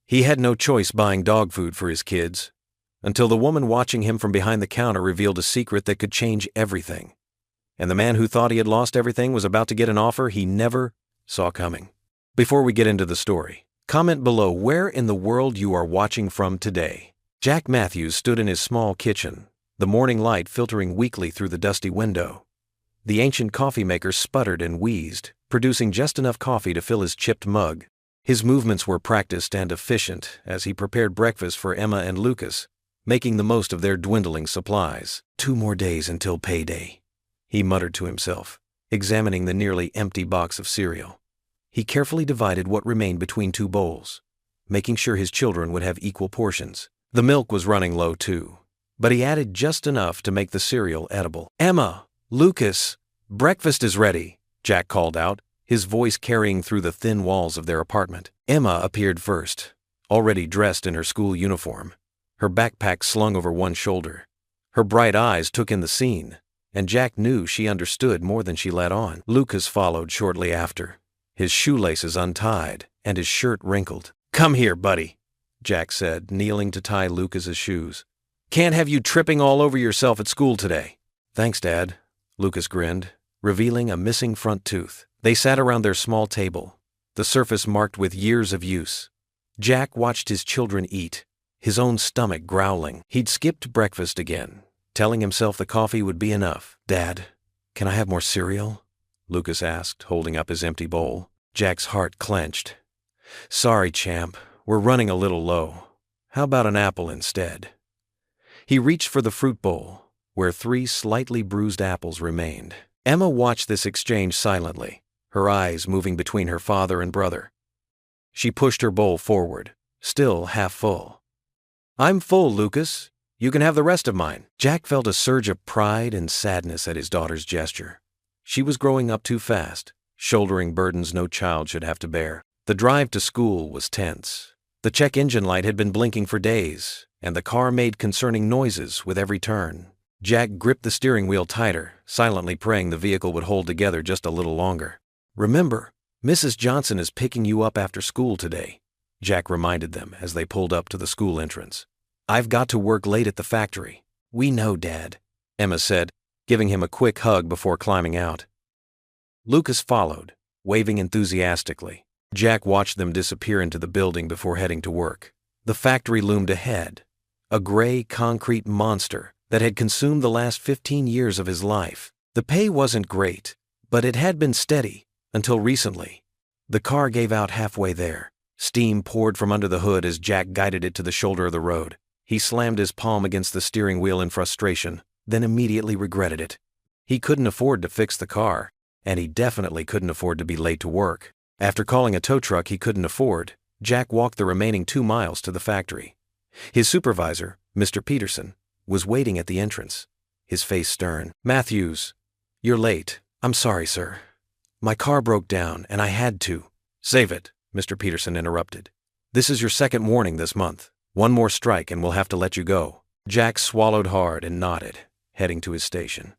He had no choice buying dog food for his kids, until the woman watching him from behind the counter revealed a secret that could change everything. And the man who thought he had lost everything was about to get an offer he never saw coming. Before we get into the story, comment below where in the world you are watching from today. Jack Matthews stood in his small kitchen, the morning light filtering weakly through the dusty window. The ancient coffee maker sputtered and wheezed, producing just enough coffee to fill his chipped mug. His movements were practiced and efficient as he prepared breakfast for Emma and Lucas, making the most of their dwindling supplies. 2 more days until payday, he muttered to himself, examining the nearly empty box of cereal. He carefully divided what remained between 2 bowls, making sure his children would have equal portions. The milk was running low too, but he added just enough to make the cereal edible. "Emma, Lucas, breakfast is ready," Jack called out, his voice carrying through the thin walls of their apartment. Emma appeared first, already dressed in her school uniform, her backpack slung over one shoulder. Her bright eyes took in the scene, and Jack knew she understood more than she let on. Lucas followed shortly after, his shoelaces untied and his shirt wrinkled. "Come here, buddy," Jack said, kneeling to tie Lucas's shoes. "Can't have you tripping all over yourself at school today." "Thanks, Dad," Lucas grinned, revealing a missing front tooth. They sat around their small table, the surface marked with years of use. Jack watched his children eat, his own stomach growling. He'd skipped breakfast again, telling himself the coffee would be enough. "Dad, can I have more cereal?" Lucas asked, holding up his empty bowl. Jack's heart clenched. "Sorry, champ, we're running a little low. How about an apple instead?" He reached for the fruit bowl, where 3 slightly bruised apples remained. Emma watched this exchange silently, her eyes moving between her father and brother. She pushed her bowl forward, still half full. "I'm full, Lucas. You can have the rest of mine." Jack felt a surge of pride and sadness at his daughter's gesture. She was growing up too fast, shouldering burdens no child should have to bear. The drive to school was tense. The check engine light had been blinking for days, and the car made concerning noises with every turn. Jack gripped the steering wheel tighter, silently praying the vehicle would hold together just a little longer. "Remember, Mrs. Johnson is picking you up after school today," Jack reminded them as they pulled up to the school entrance. "I've got to work late at the factory." "We know, Dad," Emma said, giving him a quick hug before climbing out. Lucas followed, waving enthusiastically. Jack watched them disappear into the building before heading to work. The factory loomed ahead, a gray concrete monster that had consumed the last 15 years of his life. The pay wasn't great, but it had been steady until recently. The car gave out halfway there. Steam poured from under the hood as Jack guided it to the shoulder of the road. He slammed his palm against the steering wheel in frustration, then immediately regretted it. He couldn't afford to fix the car, and he definitely couldn't afford to be late to work. After calling a tow truck he couldn't afford, Jack walked the remaining 2 miles to the factory. His supervisor, Mr. Peterson, was waiting at the entrance, his face stern. "Matthews, you're late. I'm sorry, sir. My car broke down and I had to." "Save it," Mr. Peterson interrupted. "This is your 2nd warning this month. 1 more strike and we'll have to let you go." Jack swallowed hard and nodded, heading to his station.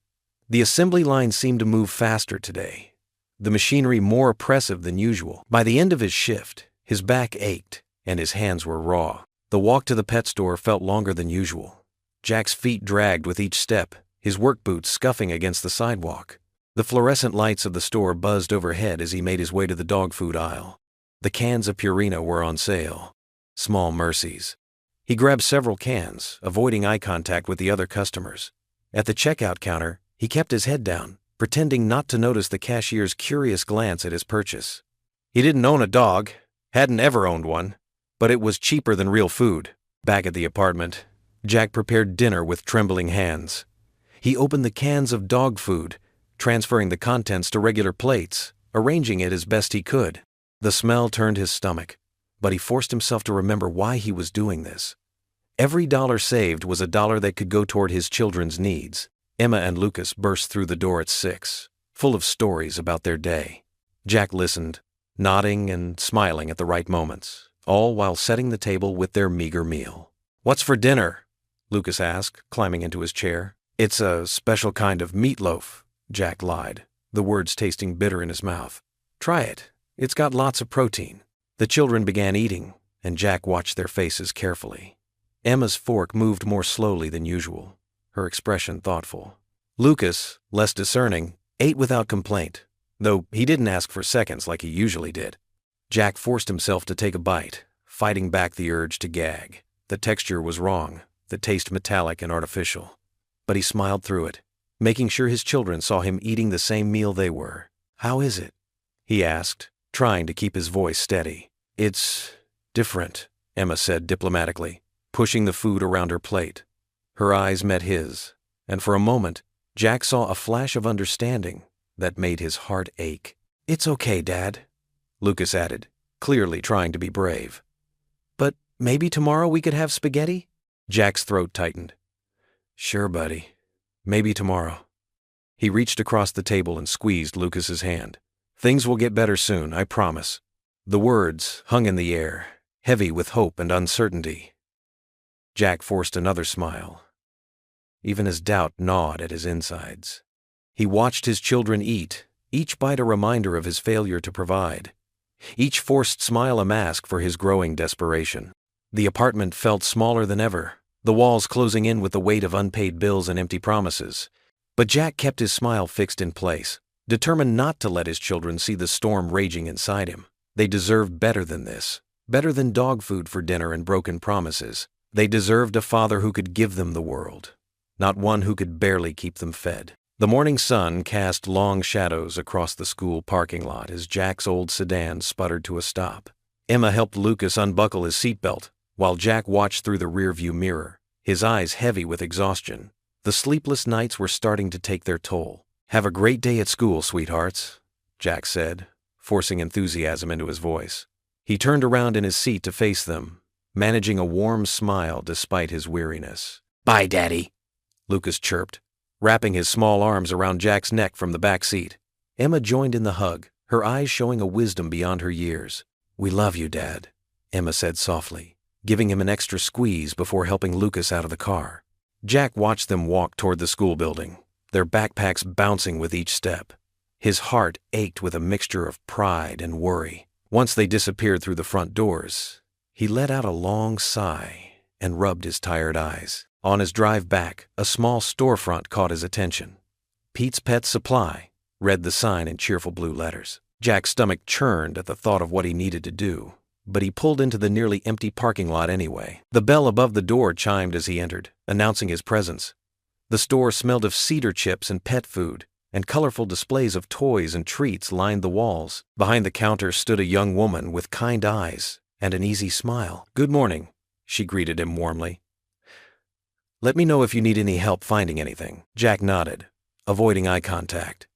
The assembly line seemed to move faster today, the machinery more oppressive than usual. By the end of his shift, his back ached and his hands were raw. The walk to the pet store felt longer than usual. Jack's feet dragged with each step, his work boots scuffing against the sidewalk. The fluorescent lights of the store buzzed overhead as he made his way to the dog food aisle. The cans of Purina were on sale. Small mercies. He grabbed several cans, avoiding eye contact with the other customers. At the checkout counter, he kept his head down, pretending not to notice the cashier's curious glance at his purchase. He didn't own a dog, hadn't ever owned one, but it was cheaper than real food. Back at the apartment, Jack prepared dinner with trembling hands. He opened the cans of dog food, transferring the contents to regular plates, arranging it as best he could. The smell turned his stomach, but he forced himself to remember why he was doing this. Every dollar saved was a dollar that could go toward his children's needs. Emma and Lucas burst through the door at 6, full of stories about their day. Jack listened, nodding and smiling at the right moments, all while setting the table with their meager meal. "What's for dinner?" Lucas asked, climbing into his chair. "It's a special kind of meatloaf," Jack lied, the words tasting bitter in his mouth. "Try it. It's got lots of protein." The children began eating, and Jack watched their faces carefully. Emma's fork moved more slowly than usual, her expression thoughtful. Lucas, less discerning, ate without complaint, though he didn't ask for seconds like he usually did. Jack forced himself to take a bite, fighting back the urge to gag. The texture was wrong, the taste metallic and artificial. But he smiled through it, making sure his children saw him eating the same meal they were. "How is it?" he asked, trying to keep his voice steady. "It's different," Emma said diplomatically, pushing the food around her plate. Her eyes met his, and for a moment, Jack saw a flash of understanding that made his heart ache. "It's okay, Dad," Lucas added, clearly trying to be brave. "But maybe tomorrow we could have spaghetti?" Jack's throat tightened. "Sure, buddy. Maybe tomorrow." He reached across the table and squeezed Lucas's hand. "Things will get better soon, I promise." The words hung in the air, heavy with hope and uncertainty. Jack forced another smile. Even his doubt gnawed at his insides. He watched his children eat, each bite a reminder of his failure to provide. Each forced smile a mask for his growing desperation. The apartment felt smaller than ever, the walls closing in with the weight of unpaid bills and empty promises. But Jack kept his smile fixed in place, determined not to let his children see the storm raging inside him. They deserved better than this, better than dog food for dinner and broken promises. They deserved a father who could give them the world, not one who could barely keep them fed. The morning sun cast long shadows across the school parking lot as Jack's old sedan sputtered to a stop. Emma helped Lucas unbuckle his seatbelt, while Jack watched through the rearview mirror, his eyes heavy with exhaustion. The sleepless nights were starting to take their toll. "Have a great day at school, sweethearts," Jack said, forcing enthusiasm into his voice. He turned around in his seat to face them, managing a warm smile despite his weariness. "Bye, Daddy," Lucas chirped, wrapping his small arms around Jack's neck from the back seat. Emma joined in the hug, her eyes showing a wisdom beyond her years. "We love you, Dad," Emma said softly, giving him an extra squeeze before helping Lucas out of the car. Jack watched them walk toward the school building, their backpacks bouncing with each step. His heart ached with a mixture of pride and worry. Once they disappeared through the front doors, he let out a long sigh and rubbed his tired eyes. On his drive back, a small storefront caught his attention. "Pete's Pet Supply," read the sign in cheerful blue letters. Jack's stomach churned at the thought of what he needed to do, but he pulled into the nearly empty parking lot anyway. The bell above the door chimed as he entered, announcing his presence. The store smelled of cedar chips and pet food, and colorful displays of toys and treats lined the walls. Behind the counter stood a young woman with kind eyes and an easy smile. "Good morning," she greeted him warmly. "Let me know if you need any help finding anything." Jack nodded, avoiding eye contact.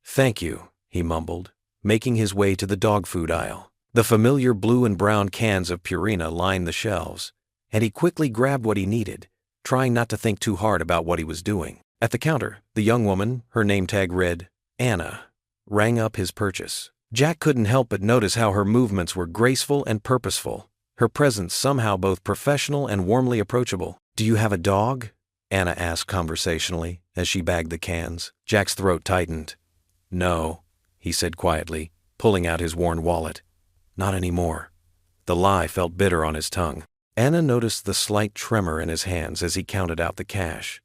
"Thank you," he mumbled, making his way to the dog food aisle. The familiar blue and brown cans of Purina lined the shelves, and he quickly grabbed what he needed, trying not to think too hard about what he was doing. At the counter, the young woman, her name tag read, Anna, rang up his purchase. Jack couldn't help but notice how her movements were graceful and purposeful, her presence somehow both professional and warmly approachable. "Do you have a dog?" Anna asked conversationally as she bagged the cans. Jack's throat tightened. "No," he said quietly, pulling out his worn wallet. "Not anymore." The lie felt bitter on his tongue. Anna noticed the slight tremor in his hands as he counted out the cash.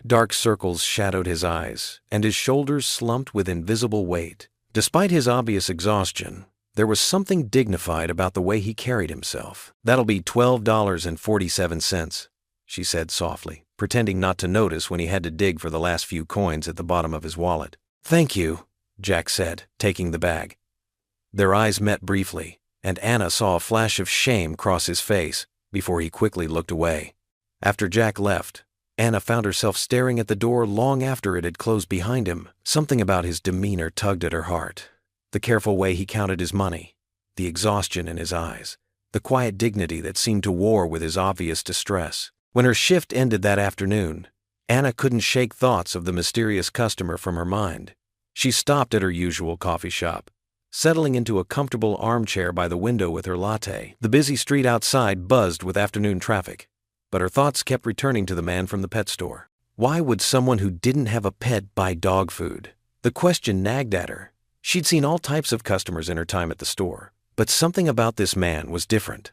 Dark circles shadowed his eyes, and his shoulders slumped with invisible weight. Despite his obvious exhaustion, there was something dignified about the way he carried himself. "That'll be $12.47, she said softly, pretending not to notice when he had to dig for the last few coins at the bottom of his wallet. "Thank you," Jack said, taking the bag. Their eyes met briefly, and Anna saw a flash of shame cross his face before he quickly looked away. After Jack left, Anna found herself staring at the door long after it had closed behind him. Something about his demeanor tugged at her heart. The careful way he counted his money, the exhaustion in his eyes, the quiet dignity that seemed to war with his obvious distress. When her shift ended that afternoon, Anna couldn't shake thoughts of the mysterious customer from her mind. She stopped at her usual coffee shop, settling into a comfortable armchair by the window with her latte. The busy street outside buzzed with afternoon traffic, but her thoughts kept returning to the man from the pet store. Why would someone who didn't have a pet buy dog food? The question nagged at her. She'd seen all types of customers in her time at the store, but something about this man was different.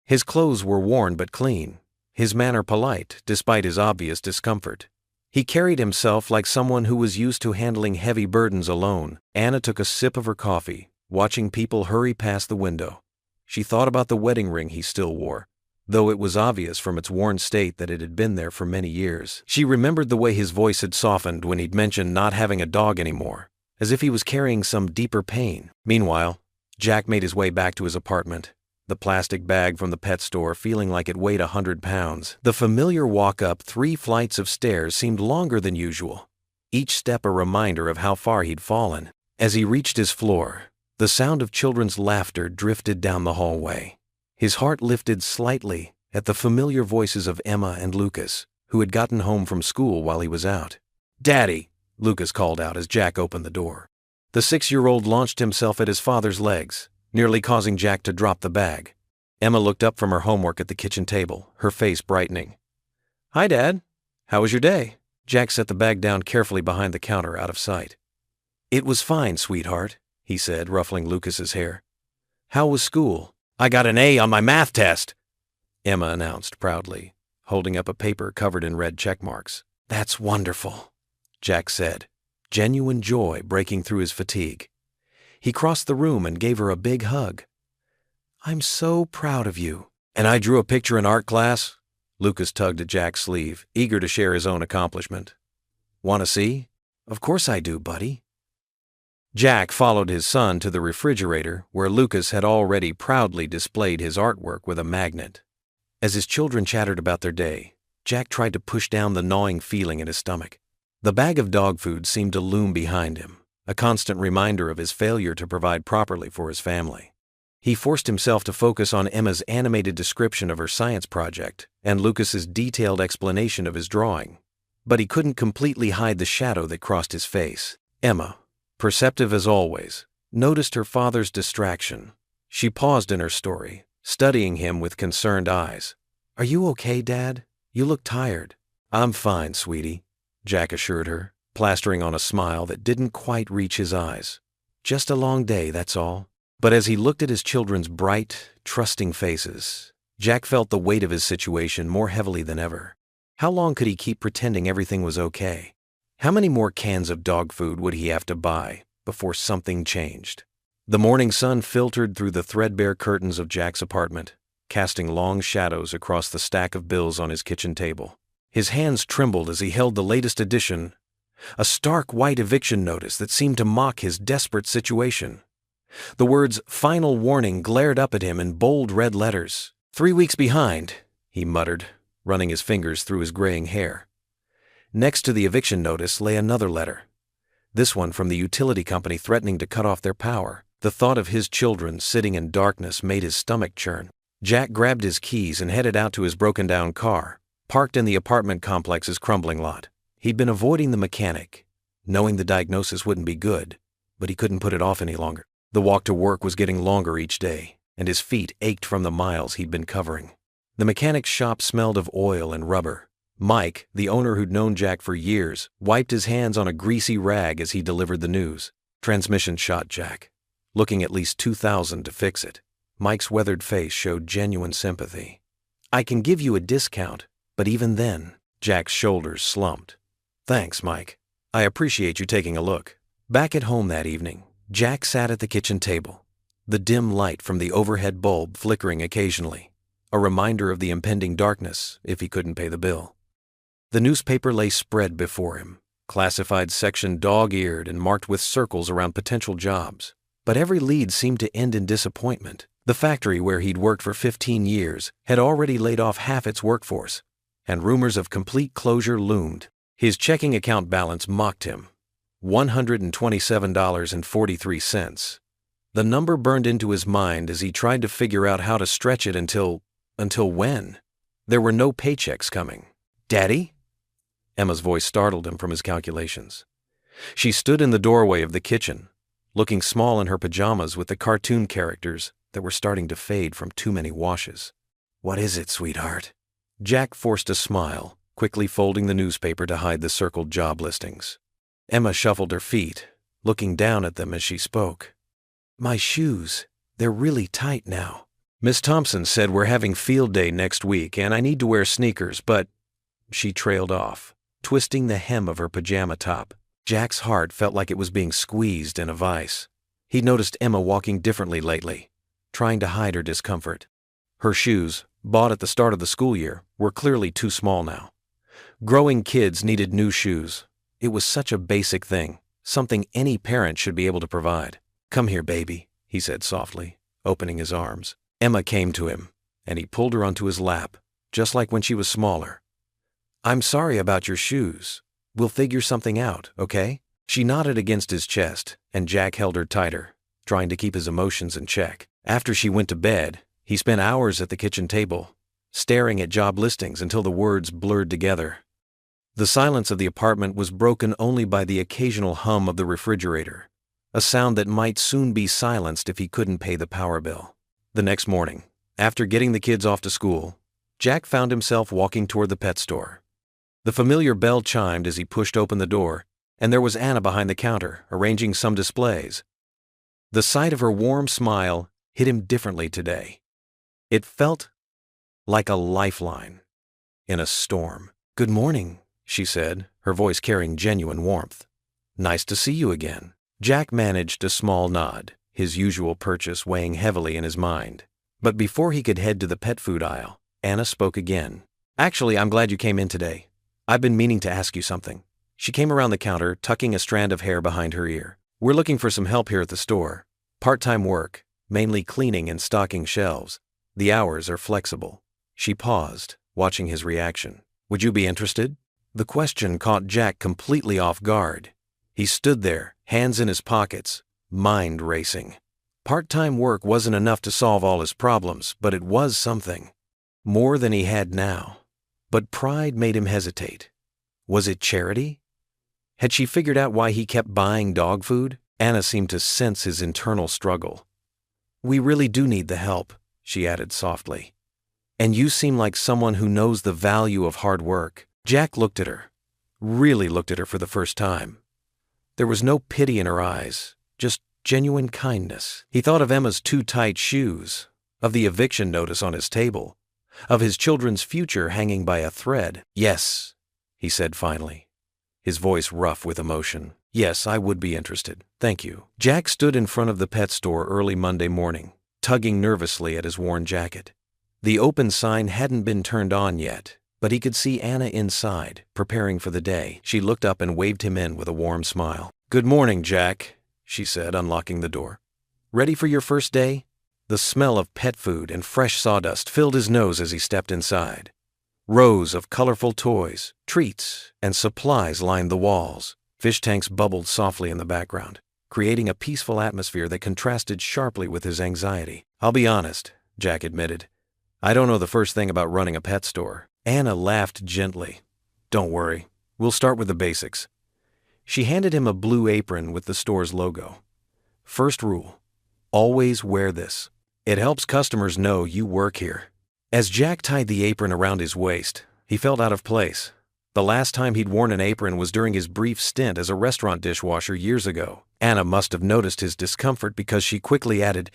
His clothes were worn but clean, his manner polite despite his obvious discomfort. He carried himself like someone who was used to handling heavy burdens alone. Anna took a sip of her coffee, watching people hurry past the window. She thought about the wedding ring he still wore, though it was obvious from its worn state that it had been there for many years. She remembered the way his voice had softened when he'd mentioned not having a dog anymore, as if he was carrying some deeper pain. Meanwhile, Jack made his way back to his apartment, the plastic bag from the pet store feeling like it weighed 100 pounds. The familiar walk up 3 flights of stairs seemed longer than usual, each step a reminder of how far he'd fallen. As he reached his floor, the sound of children's laughter drifted down the hallway. His heart lifted slightly at the familiar voices of Emma and Lucas, who had gotten home from school while he was out. "Daddy!" Lucas called out as Jack opened the door. The 6-year-old launched himself at his father's legs, nearly causing Jack to drop the bag. Emma looked up from her homework at the kitchen table, her face brightening. "Hi, Dad. How was your day?" Jack set the bag down carefully behind the counter, out of sight. "It was fine, sweetheart," he said, ruffling Lucas's hair. "How was school?" "I got an A on my math test," Emma announced proudly, holding up a paper covered in red check marks. "That's wonderful," Jack said, genuine joy breaking through his fatigue. He crossed the room and gave her a big hug. "I'm so proud of you." "And I drew a picture in art class?" Lucas tugged at Jack's sleeve, eager to share his own accomplishment. "Want to see?" "Of course I do, buddy." Jack followed his son to the refrigerator, where Lucas had already proudly displayed his artwork with a magnet. As his children chattered about their day, Jack tried to push down the gnawing feeling in his stomach. The bag of dog food seemed to loom behind him, a constant reminder of his failure to provide properly for his family. He forced himself to focus on Emma's animated description of her science project and Lucas's detailed explanation of his drawing, but he couldn't completely hide the shadow that crossed his face. Emma, perceptive as always, noticed her father's distraction. She paused in her story, studying him with concerned eyes. "Are you okay, Dad? You look tired." "I'm fine, sweetie," Jack assured her, plastering on a smile that didn't quite reach his eyes. "Just a long day, that's all." But as he looked at his children's bright, trusting faces, Jack felt the weight of his situation more heavily than ever. How long could he keep pretending everything was okay? How many more cans of dog food would he have to buy before something changed? The morning sun filtered through the threadbare curtains of Jack's apartment, casting long shadows across the stack of bills on his kitchen table. His hands trembled as he held the latest edition, a stark white eviction notice that seemed to mock his desperate situation. The words "Final Warning" glared up at him in bold red letters. 3 weeks behind," he muttered, running his fingers through his graying hair. Next to the eviction notice lay another letter, this one from the utility company threatening to cut off their power. The thought of his children sitting in darkness made his stomach churn. Jack grabbed his keys and headed out to his broken-down car, parked in the apartment complex's crumbling lot. He'd been avoiding the mechanic, knowing the diagnosis wouldn't be good, but he couldn't put it off any longer. The walk to work was getting longer each day, and his feet ached from the miles he'd been covering. The mechanic's shop smelled of oil and rubber. Mike, the owner who'd known Jack for years, wiped his hands on a greasy rag as he delivered the news. Transmission shot, Jack. Looking at least $2,000 to fix it. Mike's weathered face showed genuine sympathy. "I can give you a discount, but even then," Jack's shoulders slumped. "Thanks, Mike. I appreciate you taking a look." Back at home that evening, Jack sat at the kitchen table, the dim light from the overhead bulb flickering occasionally, a reminder of the impending darkness if he couldn't pay the bill. The newspaper lay spread before him, classified section dog-eared and marked with circles around potential jobs. But every lead seemed to end in disappointment. The factory where he'd worked for 15 years had already laid off half its workforce, and rumors of complete closure loomed. His checking account balance mocked him. $127.43. The number burned into his mind as he tried to figure out how to stretch it until when? There were no paychecks coming. "Daddy?" Emma's voice startled him from his calculations. She stood in the doorway of the kitchen, looking small in her pajamas with the cartoon characters that were starting to fade from too many washes. "What is it, sweetheart?" Jack forced a smile, quickly folding the newspaper to hide the circled job listings. Emma shuffled her feet, looking down at them as she spoke. "My shoes, they're really tight now." Miss Thompson said we're having field day next week and I need to wear sneakers, but she trailed off, twisting the hem of her pajama top. Jack's heart felt like it was being squeezed in a vice. He'd noticed Emma walking differently lately, trying to hide her discomfort. Her shoes, bought at the start of the school year, were clearly too small now. Growing kids needed new shoes. It was such a basic thing, something any parent should be able to provide. "Come here, baby," he said softly, opening his arms. Emma came to him, and he pulled her onto his lap, just like when she was smaller. "I'm sorry about your shoes. We'll figure something out, okay?" She nodded against his chest, and Jack held her tighter, trying to keep his emotions in check. After she went to bed, he spent hours at the kitchen table, staring at job listings until the words blurred together. The silence of the apartment was broken only by the occasional hum of the refrigerator, a sound that might soon be silenced if he couldn't pay the power bill. The next morning, after getting the kids off to school, Jack found himself walking toward the pet store. The familiar bell chimed as he pushed open the door, and there was Anna behind the counter, arranging some displays. The sight of her warm smile hit him differently today. It felt like a lifeline in a storm. "Good morning," she said, her voice carrying genuine warmth. "Nice to see you again." Jack managed a small nod, his usual purchase weighing heavily in his mind. But before he could head to the pet food aisle, Anna spoke again. "Actually, I'm glad you came in today. I've been meaning to ask you something." She came around the counter, tucking a strand of hair behind her ear. "We're looking for some help here at the store. Part-time work, mainly cleaning and stocking shelves. The hours are flexible." She paused, watching his reaction. "Would you be interested?" The question caught Jack completely off guard. He stood there, hands in his pockets, mind racing. Part-time work wasn't enough to solve all his problems, but it was something. More than he had now. But pride made him hesitate. Was it charity? Had she figured out why he kept buying dog food? Anna seemed to sense his internal struggle. "We really do need the help," she added softly. "And you seem like someone who knows the value of hard work." Jack looked at her, really looked at her for the first time. There was no pity in her eyes, just genuine kindness. He thought of Emma's too tight shoes, of the eviction notice on his table, of his children's future hanging by a thread. "Yes," he said finally, his voice rough with emotion. "Yes, I would be interested. Thank you." Jack stood in front of the pet store early Monday morning, tugging nervously at his worn jacket. The open sign hadn't been turned on yet, but he could see Anna inside, preparing for the day. She looked up and waved him in with a warm smile. "Good morning, Jack," she said, unlocking the door. "Ready for your first day?" The smell of pet food and fresh sawdust filled his nose as he stepped inside. Rows of colorful toys, treats, and supplies lined the walls. Fish tanks bubbled softly in the background, creating a peaceful atmosphere that contrasted sharply with his anxiety. "I'll be honest," Jack admitted. "I don't know the first thing about running a pet store." Anna laughed gently. "Don't worry, we'll start with the basics." She handed him a blue apron with the store's logo. "First rule, always wear this. It helps customers know you work here." As Jack tied the apron around his waist, he felt out of place. The last time he'd worn an apron was during his brief stint as a restaurant dishwasher years ago. Anna must have noticed his discomfort because she quickly added,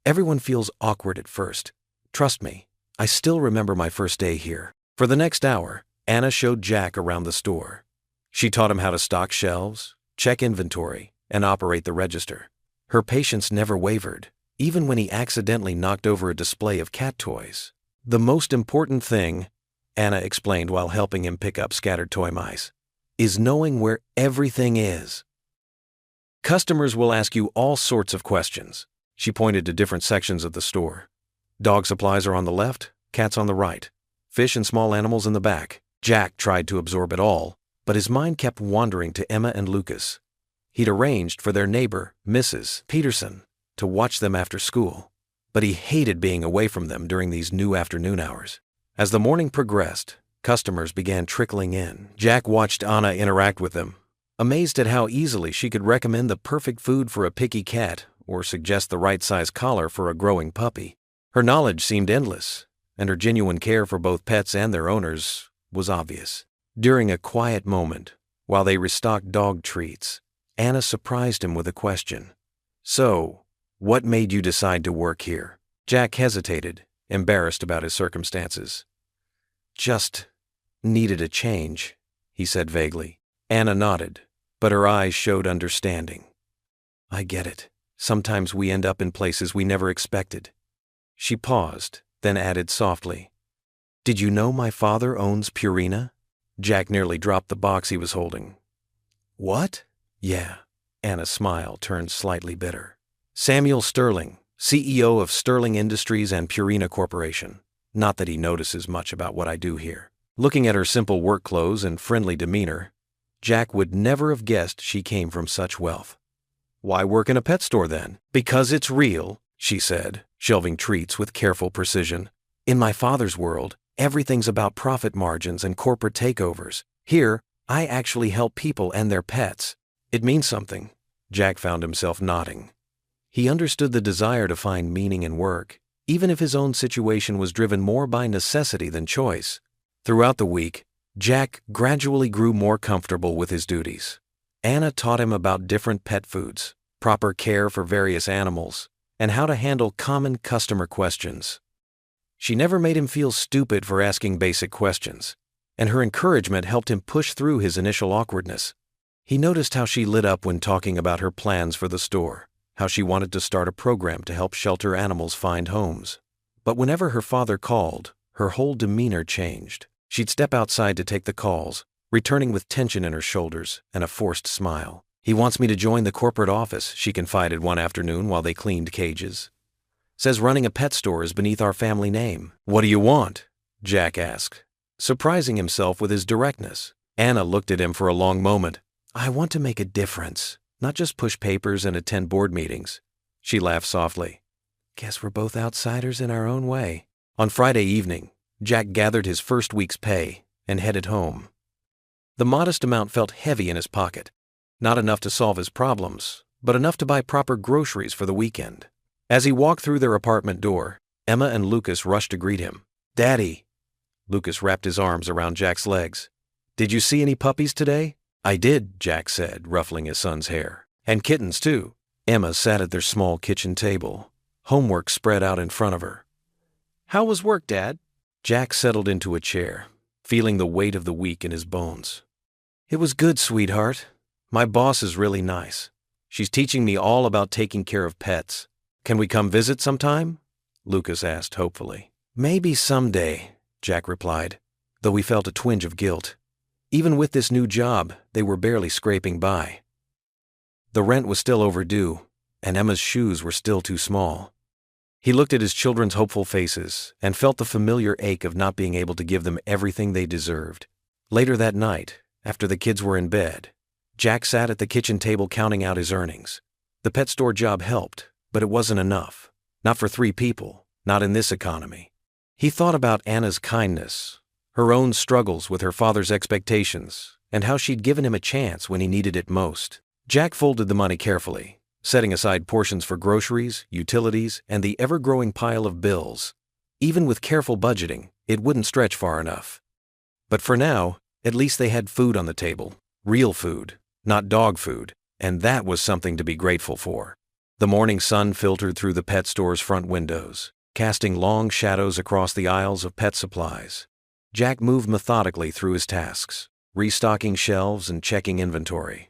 "Everyone feels awkward at first. Trust me, I still remember my first day here." For the next hour, Anna showed Jack around the store. She taught him how to stock shelves, check inventory, and operate the register. Her patience never wavered, even when he accidentally knocked over a display of cat toys. "The most important thing," Anna explained while helping him pick up scattered toy mice, "is knowing where everything is. Customers will ask you all sorts of questions." She pointed to different sections of the store. "Dog supplies are on the left, cats on the right, fish and small animals in the back." Jack tried to absorb it all, but his mind kept wandering to Emma and Lucas. He'd arranged for their neighbor, Mrs. Peterson, to watch them after school, but he hated being away from them during these new afternoon hours. As the morning progressed, customers began trickling in. Jack watched Anna interact with them, amazed at how easily she could recommend the perfect food for a picky cat or suggest the right size collar for a growing puppy. Her knowledge seemed endless, and her genuine care for both pets and their owners was obvious. During a quiet moment, while they restocked dog treats, Anna surprised him with a question. "So, what made you decide to work here?" Jack hesitated, embarrassed about his circumstances. Just needed a change, he said vaguely. Anna nodded, but her eyes showed understanding. I get it. Sometimes we end up in places we never expected. She paused, then added softly, Did you know my father owns Purina? Jack nearly dropped the box he was holding. What? Yeah. Anna's smile turned slightly bitter. Samuel Sterling, CEO of Sterling Industries and Purina Corporation. Not that he notices much about what I do here. Looking at her simple work clothes and friendly demeanor, Jack would never have guessed she came from such wealth. Why work in a pet store then? Because it's real, she said, shelving treats with careful precision. In my father's world, everything's about profit margins and corporate takeovers. Here, I actually help people and their pets. It means something. Jack found himself nodding. He understood the desire to find meaning in work, even if his own situation was driven more by necessity than choice. Throughout the week, Jack gradually grew more comfortable with his duties. Anna taught him about different pet foods, proper care for various animals, and how to handle common customer questions. She never made him feel stupid for asking basic questions, and her encouragement helped him push through his initial awkwardness. He noticed how she lit up when talking about her plans for the store, how she wanted to start a program to help shelter animals find homes. But whenever her father called, her whole demeanor changed. She'd step outside to take the calls, returning with tension in her shoulders and a forced smile. He wants me to join the corporate office, she confided one afternoon while they cleaned cages. Says running a pet store is beneath our family name. What do you want? Jack asked, surprising himself with his directness. Anna looked at him for a long moment. I want to make a difference, not just push papers and attend board meetings. She laughed softly. Guess we're both outsiders in our own way. On Friday evening, Jack gathered his first week's pay and headed home. The modest amount felt heavy in his pocket. Not enough to solve his problems, but enough to buy proper groceries for the weekend. As he walked through their apartment door, Emma and Lucas rushed to greet him. Daddy! Lucas wrapped his arms around Jack's legs. Did you see any puppies today? I did, Jack said, ruffling his son's hair. And kittens, too. Emma sat at their small kitchen table, homework spread out in front of her. How was work, Dad? Jack settled into a chair, feeling the weight of the week in his bones. It was good, sweetheart. My boss is really nice. She's teaching me all about taking care of pets. Can we come visit sometime? Lucas asked hopefully. Maybe someday, Jack replied, though he felt a twinge of guilt. Even with this new job, they were barely scraping by. The rent was still overdue, and Emma's shoes were still too small. He looked at his children's hopeful faces and felt the familiar ache of not being able to give them everything they deserved. Later that night, after the kids were in bed, Jack sat at the kitchen table counting out his earnings. The pet store job helped, but it wasn't enough. Not for 3 people, not in this economy. He thought about Anna's kindness, her own struggles with her father's expectations, and how she'd given him a chance when he needed it most. Jack folded the money carefully, setting aside portions for groceries, utilities, and the ever-growing pile of bills. Even with careful budgeting, it wouldn't stretch far enough. But for now, at least they had food on the table. Real food, not dog food, and that was something to be grateful for. The morning sun filtered through the pet store's front windows, casting long shadows across the aisles of pet supplies. Jack moved methodically through his tasks, restocking shelves and checking inventory.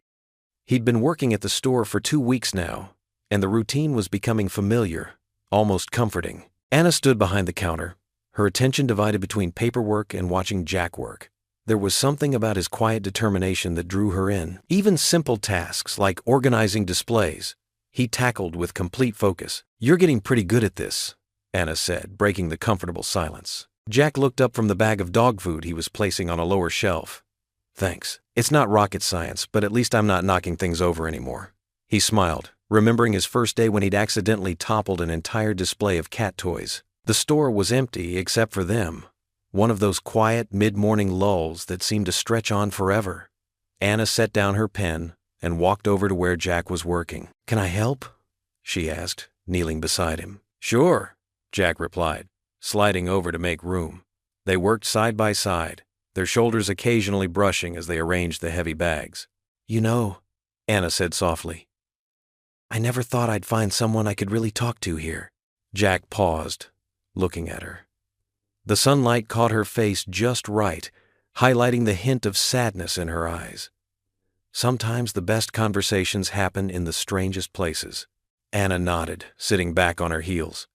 He'd been working at the store for 2 weeks now, and the routine was becoming familiar, almost comforting. Anna stood behind the counter, her attention divided between paperwork and watching Jack work. There was something about his quiet determination that drew her in. Even simple tasks like organizing displays, he tackled with complete focus. You're getting pretty good at this, Anna said, breaking the comfortable silence. Jack looked up from the bag of dog food he was placing on a lower shelf. Thanks. It's not rocket science, but at least I'm not knocking things over anymore. He smiled, remembering his first day when he'd accidentally toppled an entire display of cat toys. The store was empty except for them. One of those quiet, mid-morning lulls that seemed to stretch on forever. Anna set down her pen and walked over to where Jack was working. Can I help? She asked, kneeling beside him. Sure, Jack replied, sliding over to make room. They worked side by side, their shoulders occasionally brushing as they arranged the heavy bags. You know, Anna said softly, I never thought I'd find someone I could really talk to here. Jack paused, looking at her. The sunlight caught her face just right, highlighting the hint of sadness in her eyes. Sometimes the best conversations happen in the strangest places. Anna nodded, sitting back on her heels.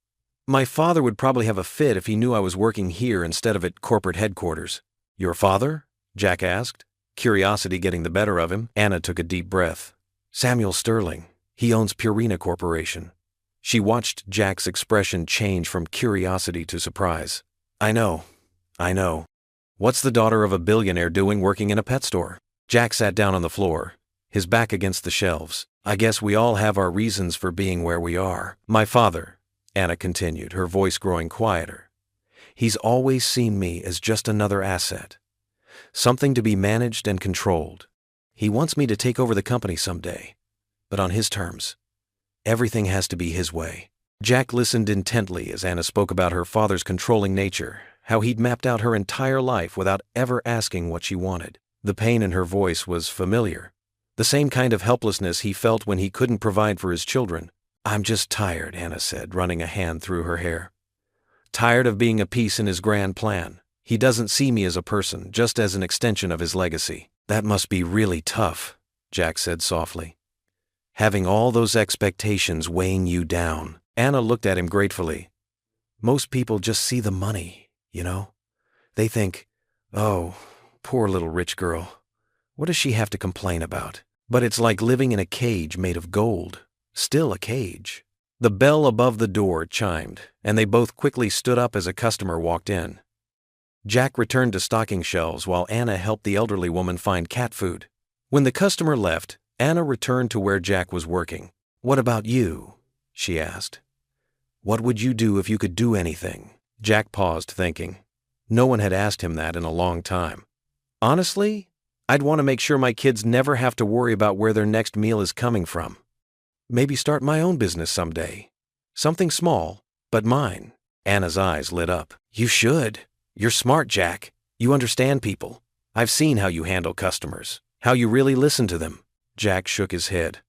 My father would probably have a fit if he knew I was working here instead of at corporate headquarters. Your father? Jack asked, curiosity getting the better of him. Anna took a deep breath. Samuel Sterling. He owns Purina Corporation. She watched Jack's expression change from curiosity to surprise. I know. What's the daughter of a billionaire doing working in a pet store? Jack sat down on the floor, his back against the shelves. I guess we all have our reasons for being where we are. My father, Anna continued, her voice growing quieter. He's always seen me as just another asset. Something to be managed and controlled. He wants me to take over the company someday, but on his terms. Everything has to be his way. Jack listened intently as Anna spoke about her father's controlling nature, how he'd mapped out her entire life without ever asking what she wanted. The pain in her voice was familiar, the same kind of helplessness he felt when he couldn't provide for his children. I'm just tired, Anna said, running a hand through her hair. Tired of being a piece in his grand plan. He doesn't see me as a person, just as an extension of his legacy. That must be really tough, Jack said softly. Having all those expectations weighing you down. Anna looked at him gratefully. Most people just see the money, you know? They think, oh, poor little rich girl. What does she have to complain about? But it's like living in a cage made of gold. Still a cage. The bell above the door chimed, and they both quickly stood up as a customer walked in. Jack returned to stocking shelves while Anna helped the elderly woman find cat food. When the customer left, Anna returned to where Jack was working. What about you? She asked. What would you do if you could do anything? Jack paused, thinking. No one had asked him that in a long time. Honestly, I'd want to make sure my kids never have to worry about where their next meal is coming from. Maybe start my own business someday. Something small, but mine. Anna's eyes lit up. You should. You're smart, Jack. You understand people. I've seen how you handle customers, how you really listen to them. Jack shook his head.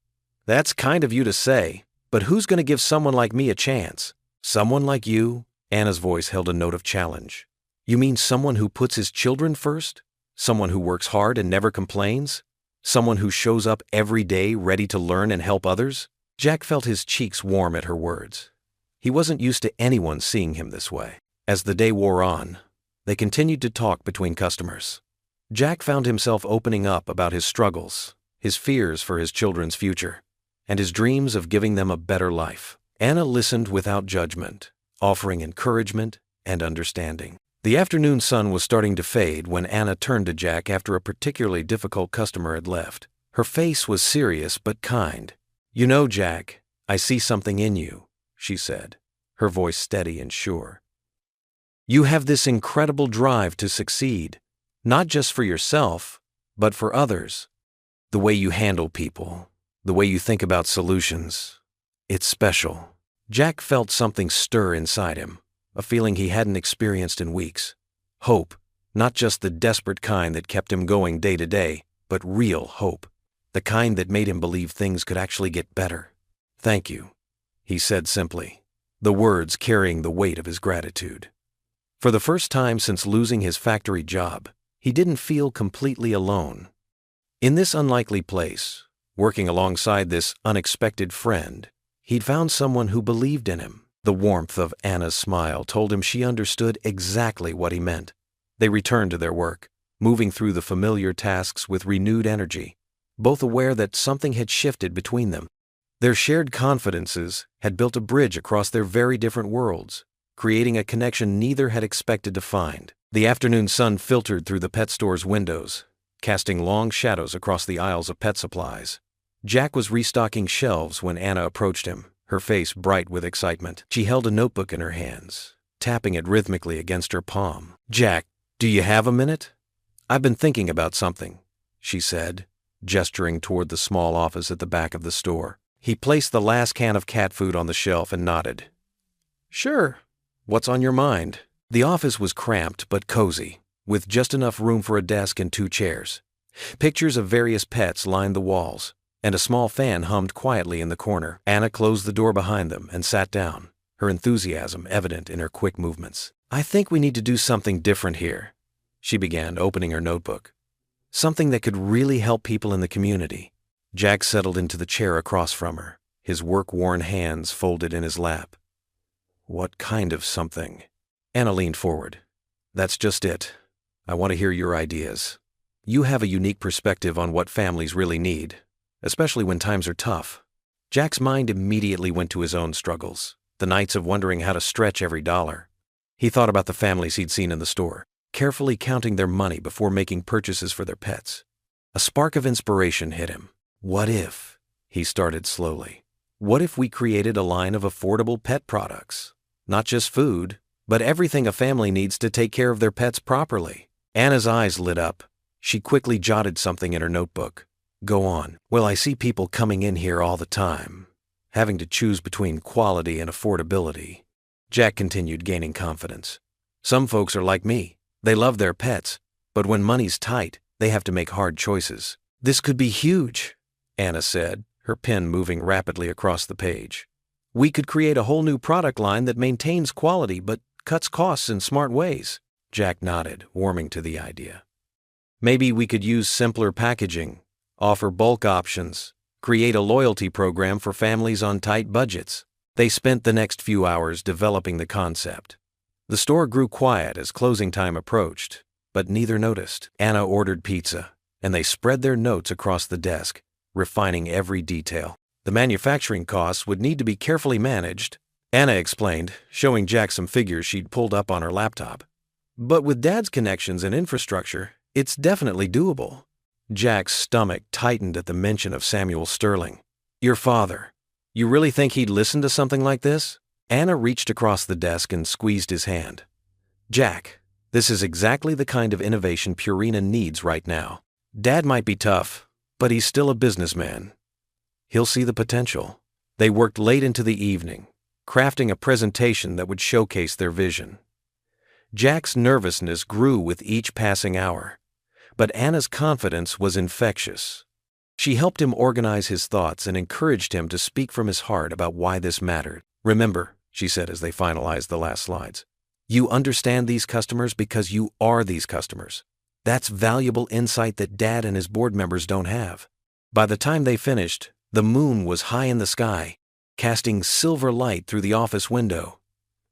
That's kind of you to say, but who's going to give someone like me a chance? Someone like you? Anna's voice held a note of challenge. You mean someone who puts his children first? Someone who works hard and never complains? Someone who shows up every day ready to learn and help others? Jack felt his cheeks warm at her words. He wasn't used to anyone seeing him this way. As the day wore on, they continued to talk between customers. Jack found himself opening up about his struggles, his fears for his children's future, and his dreams of giving them a better life. Anna listened without judgment, offering encouragement and understanding. The afternoon sun was starting to fade when Anna turned to Jack after a particularly difficult customer had left. Her face was serious but kind. You know, Jack, I see something in you, she said, her voice steady and sure. You have this incredible drive to succeed, not just for yourself, but for others. The way you handle people, the way you think about solutions, it's special. Jack felt something stir inside him, a feeling he hadn't experienced in weeks. Hope, not just the desperate kind that kept him going day to day, but real hope, the kind that made him believe things could actually get better. Thank you, he said simply, the words carrying the weight of his gratitude. For the first time since losing his factory job, he didn't feel completely alone. In this unlikely place, working alongside this unexpected friend, he'd found someone who believed in him. The warmth of Anna's smile told him she understood exactly what he meant. They returned to their work, moving through the familiar tasks with renewed energy, both aware that something had shifted between them. Their shared confidences had built a bridge across their very different worlds, creating a connection neither had expected to find. The afternoon sun filtered through the pet store's windows, casting long shadows across the aisles of pet supplies. Jack was restocking shelves when Anna approached him, her face bright with excitement. She held a notebook in her hands, tapping it rhythmically against her palm. Jack, do you have a minute? I've been thinking about something, she said, gesturing toward the small office at the back of the store. He placed the last can of cat food on the shelf and nodded. Sure. What's on your mind? The office was cramped but cozy, with just enough room for a desk and 2 chairs. Pictures of various pets lined the walls, and a small fan hummed quietly in the corner. Anna closed the door behind them and sat down, her enthusiasm evident in her quick movements. "I think we need to do something different here," she began, opening her notebook. "Something that could really help people in the community." Jack settled into the chair across from her, his work-worn hands folded in his lap. "What kind of something?" Anna leaned forward. "That's just it. I want to hear your ideas. You have a unique perspective on what families really need, especially when times are tough." Jack's mind immediately went to his own struggles, the nights of wondering how to stretch every dollar. He thought about the families he'd seen in the store, carefully counting their money before making purchases for their pets. A spark of inspiration hit him. "What if," he started slowly, "what if we created a line of affordable pet products? Not just food, but everything a family needs to take care of their pets properly." Anna's eyes lit up. She quickly jotted something in her notebook. "Go on." "Well, I see people coming in here all the time, having to choose between quality and affordability." Jack continued, gaining confidence. "Some folks are like me. They love their pets, but when money's tight, they have to make hard choices." "This could be huge," Anna said, her pen moving rapidly across the page. "We could create a whole new product line that maintains quality but cuts costs in smart ways." Jack nodded, warming to the idea. "Maybe we could use simpler packaging, offer bulk options, create a loyalty program for families on tight budgets." They spent the next few hours developing the concept. The store grew quiet as closing time approached, but neither noticed. Anna ordered pizza, and they spread their notes across the desk, refining every detail. The manufacturing costs would need to be carefully managed, Anna explained, showing Jack some figures she'd pulled up on her laptop. "But with Dad's connections and infrastructure, it's definitely doable." Jack's stomach tightened at the mention of Samuel Sterling. "Your father. You really think he'd listen to something like this?" Anna reached across the desk and squeezed his hand. "Jack, this is exactly the kind of innovation Purina needs right now. Dad might be tough, but he's still a businessman. He'll see the potential." They worked late into the evening, crafting a presentation that would showcase their vision. Jack's nervousness grew with each passing hour, but Anna's confidence was infectious. She helped him organize his thoughts and encouraged him to speak from his heart about why this mattered. "Remember," she said as they finalized the last slides, "you understand these customers because you are these customers. That's valuable insight that Dad and his board members don't have." By the time they finished, the moon was high in the sky, casting silver light through the office window.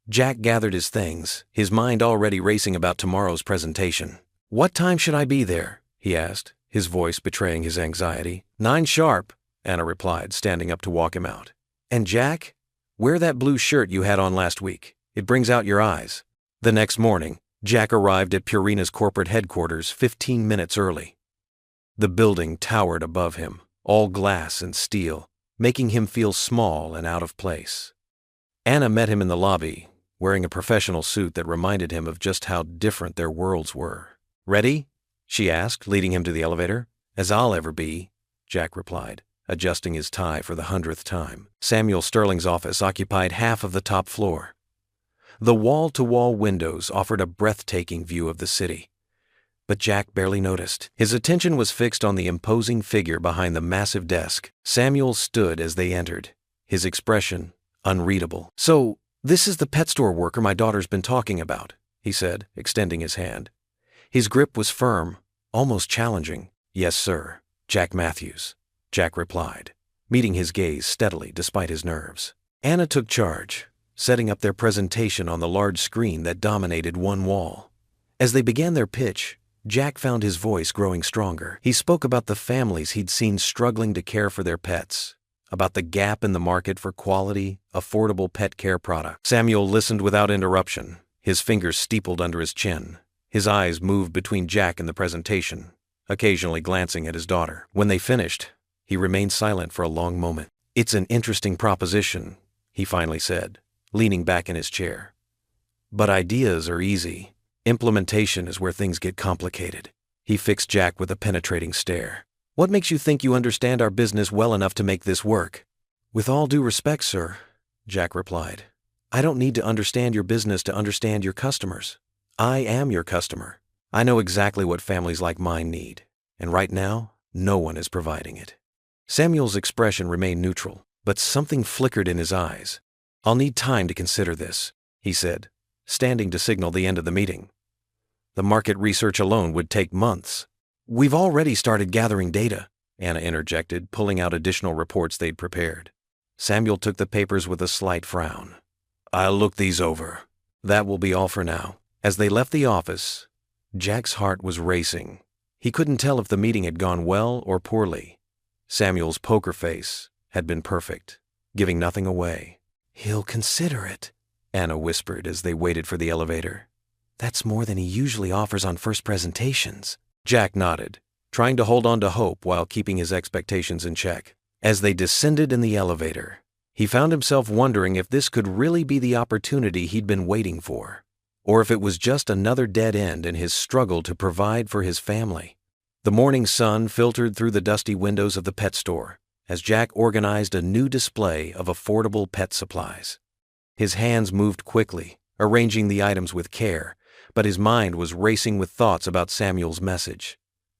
Jack gathered his things, his mind already racing about tomorrow's presentation. "What time should I be there?" he asked, his voice betraying his anxiety. "9 sharp," Anna replied, standing up to walk him out. "And Jack, wear that blue shirt you had on last week. It brings out your eyes." The next morning, Jack arrived at Purina's corporate headquarters 15 minutes early. The building towered above him, all glass and steel, making him feel small and out of place. Anna met him in the lobby, wearing a professional suit that reminded him of just how different their worlds were. "Ready?" she asked, leading him to the elevator. "As I'll ever be," Jack replied, adjusting his tie for the 100th time. Samuel Sterling's office occupied half of the top floor. The wall-to-wall windows offered a breathtaking view of the city, but Jack barely noticed. His attention was fixed on the imposing figure behind the massive desk. Samuel stood as they entered, his expression unreadable. "So, this is the pet store worker my daughter's been talking about," he said, extending his hand. His grip was firm, almost challenging. "Yes, sir, Jack Matthews," Jack replied, meeting his gaze steadily despite his nerves. Anna took charge, setting up their presentation on the large screen that dominated one wall. As they began their pitch, Jack found his voice growing stronger. He spoke about the families he'd seen struggling to care for their pets, about the gap in the market for quality, affordable pet care products. Samuel listened without interruption, his fingers steepled under his chin. His eyes moved between Jack and the presentation, occasionally glancing at his daughter. When they finished, he remained silent for a long moment. "It's an interesting proposition," he finally said, leaning back in his chair. "But ideas are easy. Implementation is where things get complicated." He fixed Jack with a penetrating stare. "What makes you think you understand our business well enough to make this work?" "With all due respect, sir," Jack replied, "I don't need to understand your business to understand your customers. I am your customer. I know exactly what families like mine need, and right now, no one is providing it." Samuel's expression remained neutral, but something flickered in his eyes. "I'll need time to consider this," he said, standing to signal the end of the meeting. The market research alone would take months. "We've already started gathering data," Anna interjected, pulling out additional reports they'd prepared. Samuel took the papers with a slight frown. "I'll look these over." "That will be all for now." As they left the office, Jack's heart was racing. He couldn't tell if the meeting had gone well or poorly. Samuel's poker face had been perfect, giving nothing away. "He'll consider it," Anna whispered as they waited for the elevator. "That's more than he usually offers on first presentations." Jack nodded, trying to hold on to hope while keeping his expectations in check. As they descended in the elevator, he found himself wondering if this could really be the opportunity he'd been waiting for, or if it was just another dead end in his struggle to provide for his family. The morning sun filtered through the dusty windows of the pet store as Jack organized a new display of affordable pet supplies. His hands moved quickly, arranging the items with care, but his mind was racing with thoughts about Samuel's message.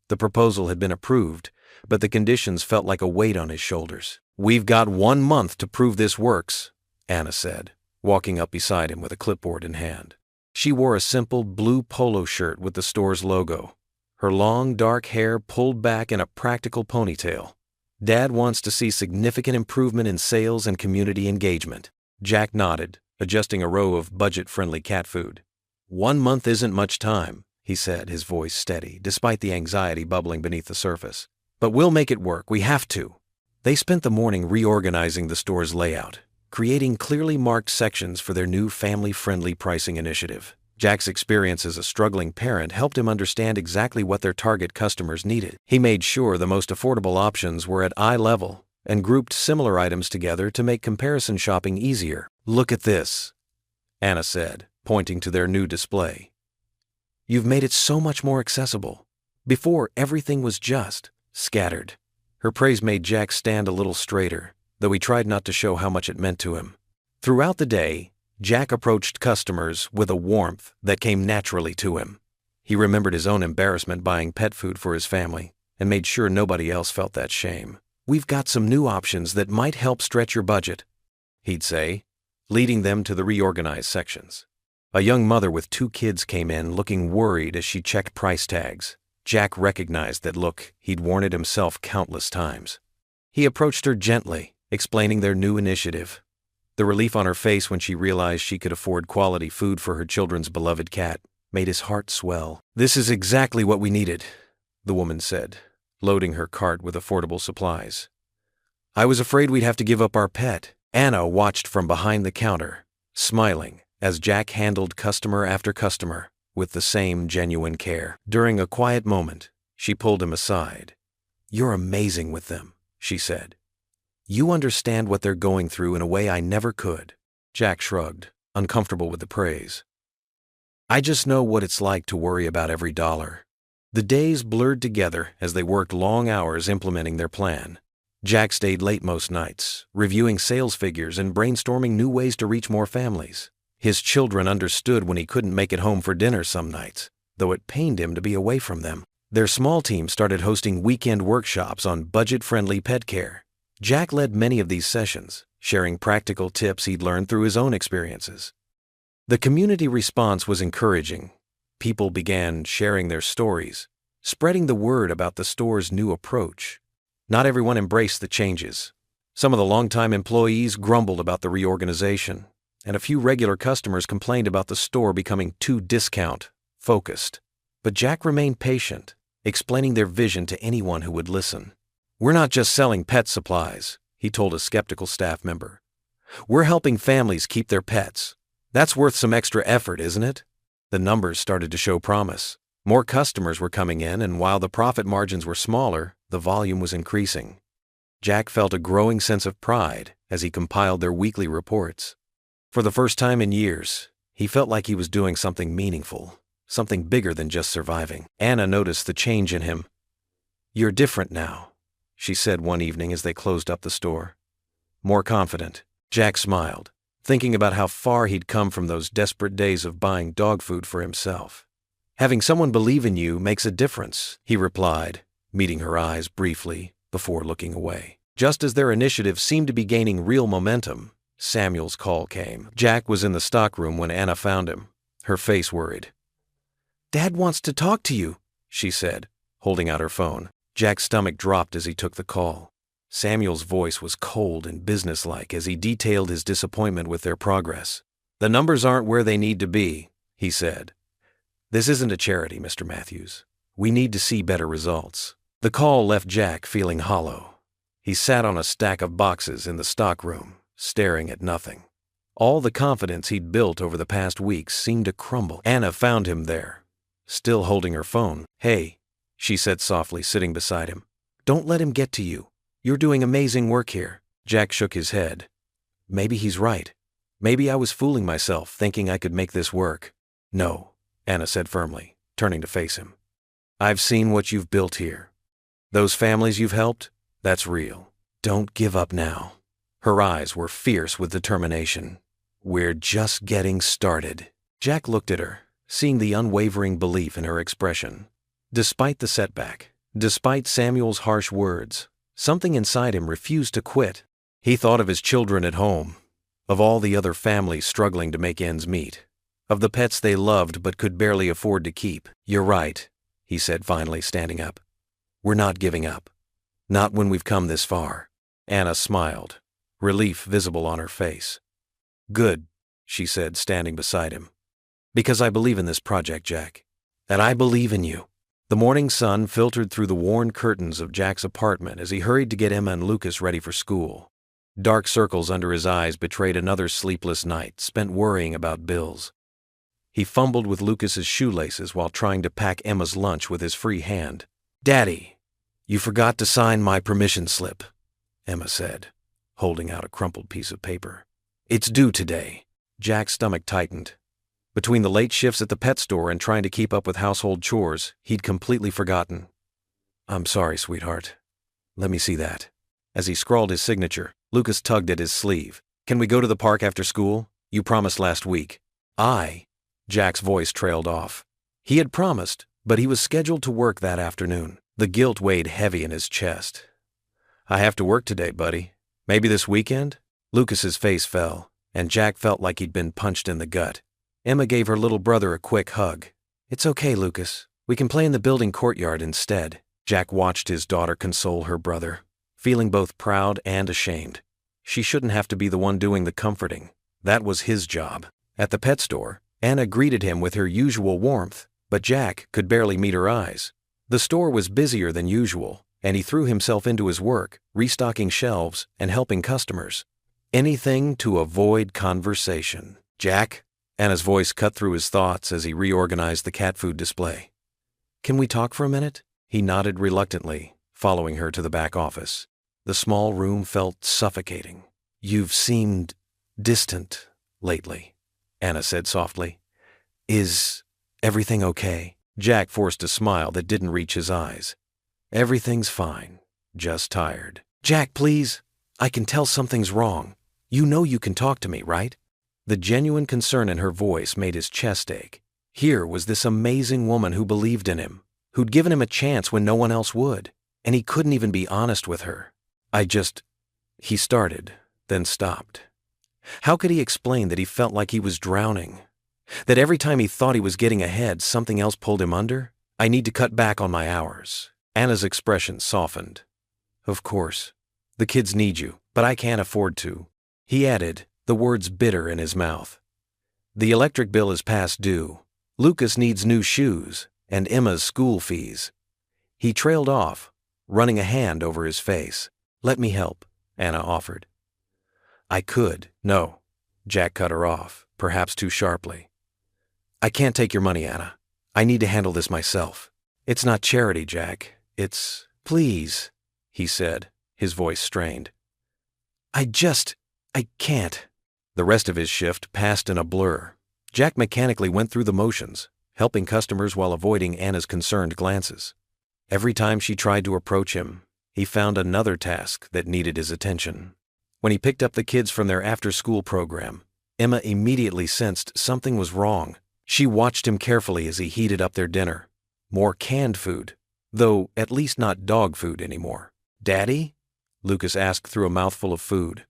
The proposal had been approved, but the conditions felt like a weight on his shoulders. "We've got 1 month to prove this works," Anna said, walking up beside him with a clipboard in hand. She wore a simple blue polo shirt with the store's logo, her long dark hair pulled back in a practical ponytail. "Dad wants to see significant improvement in sales and community engagement." Jack nodded, adjusting a row of budget-friendly cat food. 1 month isn't much time," he said, his voice steady, despite the anxiety bubbling beneath the surface. "But we'll make it work. We have to." They spent the morning reorganizing the store's layout, creating clearly marked sections for their new family-friendly pricing initiative. Jack's experience as a struggling parent helped him understand exactly what their target customers needed. He made sure the most affordable options were at eye level and grouped similar items together to make comparison shopping easier. "Look at this," Anna said, pointing to their new display. "You've made it so much more accessible. Before, everything was just scattered." Her praise made Jack stand a little straighter, though he tried not to show how much it meant to him. Throughout the day, Jack approached customers with a warmth that came naturally to him. He remembered his own embarrassment buying pet food for his family and made sure nobody else felt that shame. "We've got some new options that might help stretch your budget," he'd say, leading them to the reorganized sections. A young mother with 2 kids came in looking worried as she checked price tags. Jack recognized that look. He'd worn it himself countless times. He approached her gently, explaining their new initiative. The relief on her face when she realized she could afford quality food for her children's beloved cat made his heart swell. "This is exactly what we needed," the woman said, loading her cart with affordable supplies. "I was afraid we'd have to give up our pet." Anna watched from behind the counter, smiling as Jack handled customer after customer with the same genuine care. During a quiet moment, she pulled him aside. "You're amazing with them," she said. "You understand what they're going through in a way I never could." Jack shrugged, uncomfortable with the praise. "I just know what it's like to worry about every dollar." The days blurred together as they worked long hours implementing their plan. Jack stayed late most nights, reviewing sales figures and brainstorming new ways to reach more families. His children understood when he couldn't make it home for dinner some nights, though it pained him to be away from them. Their small team started hosting weekend workshops on budget-friendly pet care. Jack led many of these sessions, sharing practical tips he'd learned through his own experiences. The community response was encouraging. People began sharing their stories, spreading the word about the store's new approach. Not everyone embraced the changes. Some of the longtime employees grumbled about the reorganization, and a few regular customers complained about the store becoming too discount-focused. But Jack remained patient, explaining their vision to anyone who would listen. "We're not just selling pet supplies," he told a skeptical staff member. "We're helping families keep their pets. That's worth some extra effort, isn't it?" The numbers started to show promise. More customers were coming in, and while the profit margins were smaller, the volume was increasing. Jack felt a growing sense of pride as he compiled their weekly reports. For the first time in years, he felt like he was doing something meaningful, something bigger than just surviving. Anna noticed the change in him. "You're different now," she said one evening as they closed up the store. "More confident." Jack smiled, thinking about how far he'd come from those desperate days of buying dog food for himself. "Having someone believe in you makes a difference," he replied, meeting her eyes briefly before looking away. Just as their initiative seemed to be gaining real momentum, Samuel's call came. Jack was in the stockroom when Anna found him, her face worried. "Dad wants to talk to you," she said, holding out her phone. Jack's stomach dropped as he took the call. Samuel's voice was cold and businesslike as he detailed his disappointment with their progress. "The numbers aren't where they need to be," he said. "This isn't a charity, Mr. Matthews. We need to see better results." The call left Jack feeling hollow. He sat on a stack of boxes in the stockroom, staring at nothing. All the confidence he'd built over the past weeks seemed to crumble. Anna found him there, still holding her phone. "Hey," she said softly, sitting beside him. "Don't let him get to you. You're doing amazing work here." Jack shook his head. Maybe he's right. Maybe I was fooling myself, thinking I could make this work. "No," Anna said firmly, turning to face him. "I've seen what you've built here. Those families you've helped, that's real. Don't give up now." Her eyes were fierce with determination. "We're just getting started." Jack looked at her, seeing the unwavering belief in her expression. Despite the setback, despite Samuel's harsh words, something inside him refused to quit. He thought of his children at home, of all the other families struggling to make ends meet, of the pets they loved but could barely afford to keep. "You're right," he said finally, standing up. "We're not giving up. Not when we've come this far." Anna smiled, relief visible on her face. "Good," she said, standing beside him. "Because I believe in this project, Jack. And I believe in you." The morning sun filtered through the worn curtains of Jack's apartment as he hurried to get Emma and Lucas ready for school. Dark circles under his eyes betrayed another sleepless night spent worrying about bills. He fumbled with Lucas's shoelaces while trying to pack Emma's lunch with his free hand. "Daddy, you forgot to sign my permission slip," Emma said, holding out a crumpled piece of paper. "It's due today." Jack's stomach tightened. Between the late shifts at the pet store and trying to keep up with household chores, he'd completely forgotten. "I'm sorry, sweetheart. Let me see that." As he scrawled his signature, Lucas tugged at his sleeve. "Can we go to the park after school? You promised last week." Jack's voice trailed off. He had promised, but he was scheduled to work that afternoon. The guilt weighed heavy in his chest. "I have to work today, buddy. Maybe this weekend?" Lucas's face fell, and Jack felt like he'd been punched in the gut. Emma gave her little brother a quick hug. "It's okay, Lucas. We can play in the building courtyard instead." Jack watched his daughter console her brother, feeling both proud and ashamed. She shouldn't have to be the one doing the comforting. That was his job. At the pet store, Anna greeted him with her usual warmth, but Jack could barely meet her eyes. The store was busier than usual, and he threw himself into his work, restocking shelves and helping customers. Anything to avoid conversation. "Jack?" Anna's voice cut through his thoughts as he reorganized the cat food display. "Can we talk for a minute?" He nodded reluctantly, following her to the back office. The small room felt suffocating. "You've seemed distant lately," Anna said softly. "Is everything okay?" Jack forced a smile that didn't reach his eyes. "Everything's fine, just tired." "Jack, please. I can tell something's wrong. You know you can talk to me, right?" The genuine concern in her voice made his chest ache. Here was this amazing woman who believed in him, who'd given him a chance when no one else would, and he couldn't even be honest with her. He started, then stopped. How could he explain that he felt like he was drowning? That every time he thought he was getting ahead, something else pulled him under? "I need to cut back on my hours." Anna's expression softened. "Of course. The kids need you, but I can't afford to." He added, the words bitter in his mouth. "The electric bill is past due. Lucas needs new shoes, and Emma's school fees." He trailed off, running a hand over his face. "Let me help," Anna offered. "I could." "No," Jack cut her off, perhaps too sharply. "I can't take your money, Anna. I need to handle this myself." "It's not charity, Jack. It's—" "Please," he said, his voice strained. I can't." The rest of his shift passed in a blur. Jack mechanically went through the motions, helping customers while avoiding Anna's concerned glances. Every time she tried to approach him, he found another task that needed his attention. When he picked up the kids from their after-school program, Emma immediately sensed something was wrong. She watched him carefully as he heated up their dinner. More canned food, though at least not dog food anymore. "Daddy?" Lucas asked through a mouthful of food.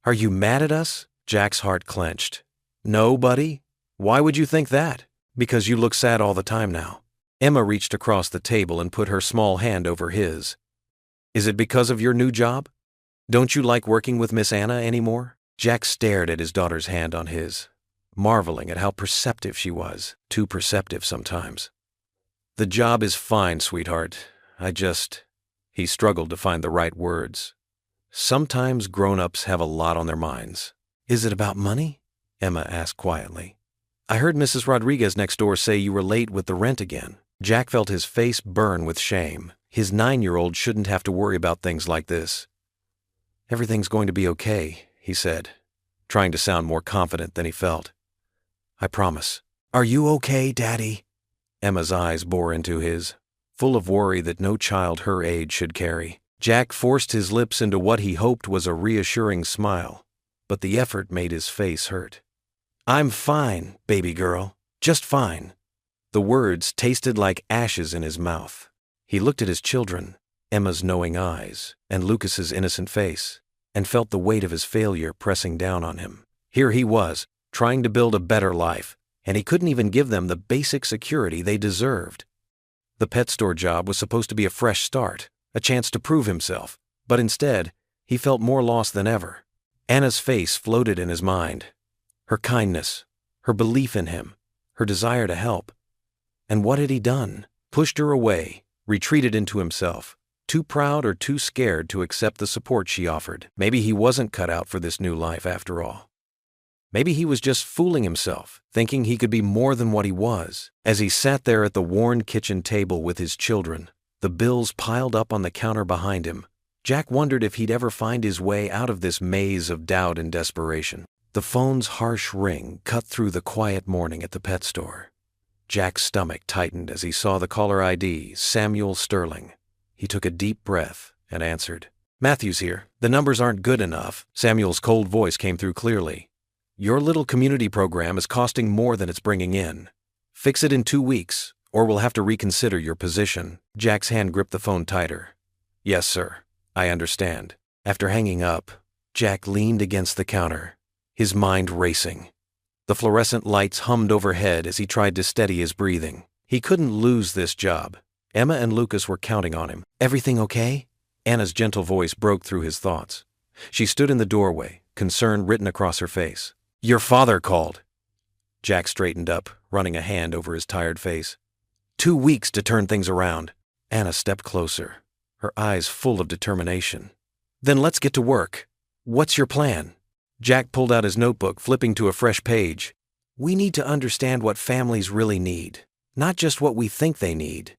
"Are you mad at us?" Jack's heart clenched. No, buddy? Why would you think that? Because you look sad all the time now. Emma reached across the table and put her small hand over his. Is it because of your new job? Don't you like working with Miss Anna anymore? Jack stared at his daughter's hand on his, marveling at how perceptive she was, too perceptive sometimes. The job is fine, sweetheart. He struggled to find the right words. Sometimes grown-ups have a lot on their minds. Is it about money? Emma asked quietly. I heard Mrs. Rodriguez next door say you were late with the rent again. Jack felt his face burn with shame. His 9-year-old shouldn't have to worry about things like this. Everything's going to be okay, he said, trying to sound more confident than he felt. I promise. Are you okay, Daddy? Emma's eyes bore into his, full of worry that no child her age should carry. Jack forced his lips into what he hoped was a reassuring smile, but the effort made his face hurt. I'm fine, baby girl. Just fine. The words tasted like ashes in his mouth. He looked at his children, Emma's knowing eyes, and Lucas's innocent face, and felt the weight of his failure pressing down on him. Here he was, trying to build a better life, and he couldn't even give them the basic security they deserved. The pet store job was supposed to be a fresh start, a chance to prove himself, but instead, he felt more lost than ever. Anna's face floated in his mind. Her kindness, her belief in him, her desire to help. And what had he done? Pushed her away, retreated into himself, too proud or too scared to accept the support she offered. Maybe he wasn't cut out for this new life after all. Maybe he was just fooling himself, thinking he could be more than what he was. As he sat there at the worn kitchen table with his children, the bills piled up on the counter behind him, Jack wondered if he'd ever find his way out of this maze of doubt and desperation. The phone's harsh ring cut through the quiet morning at the pet store. Jack's stomach tightened as he saw the caller ID, Samuel Sterling. He took a deep breath and answered. Matthew's here. The numbers aren't good enough. Samuel's cold voice came through clearly. Your little community program is costing more than it's bringing in. Fix it in 2 weeks, or we'll have to reconsider your position. Jack's hand gripped the phone tighter. Yes, sir. I understand. After hanging up, Jack leaned against the counter, his mind racing. The fluorescent lights hummed overhead as he tried to steady his breathing. He couldn't lose this job. Emma and Lucas were counting on him. Everything okay? Anna's gentle voice broke through his thoughts. She stood in the doorway, concern written across her face. Your father called. Jack straightened up, running a hand over his tired face. 2 weeks to turn things around. Anna stepped closer, her eyes full of determination. Then let's get to work. What's your plan? Jack pulled out his notebook, flipping to a fresh page. We need to understand what families really need, not just what we think they need.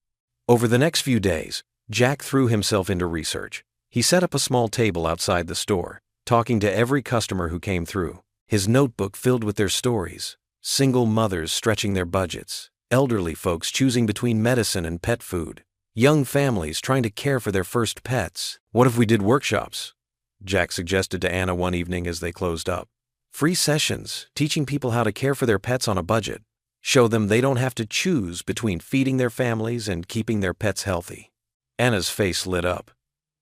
Over the next few days, Jack threw himself into research. He set up a small table outside the store, talking to every customer who came through. His notebook filled with their stories. Single mothers stretching their budgets, elderly folks choosing between medicine and pet food, young families trying to care for their first pets. What if we did workshops? Jack suggested to Anna one evening as they closed up. Free sessions, teaching people how to care for their pets on a budget. Show them they don't have to choose between feeding their families and keeping their pets healthy. Anna's face lit up.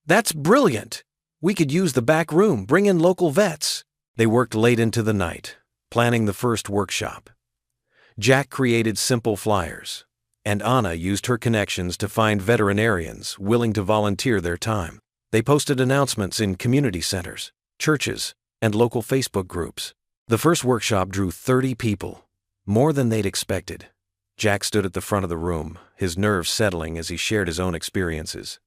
That's brilliant! We could use the back room, bring in local vets. They worked late into the night, planning the first workshop. Jack created simple flyers, and Anna used her connections to find veterinarians willing to volunteer their time. They posted announcements in community centers, churches, and local Facebook groups. The first workshop drew 30 people, more than they'd expected. Jack stood at the front of the room, his nerves settling as he shared his own experiences.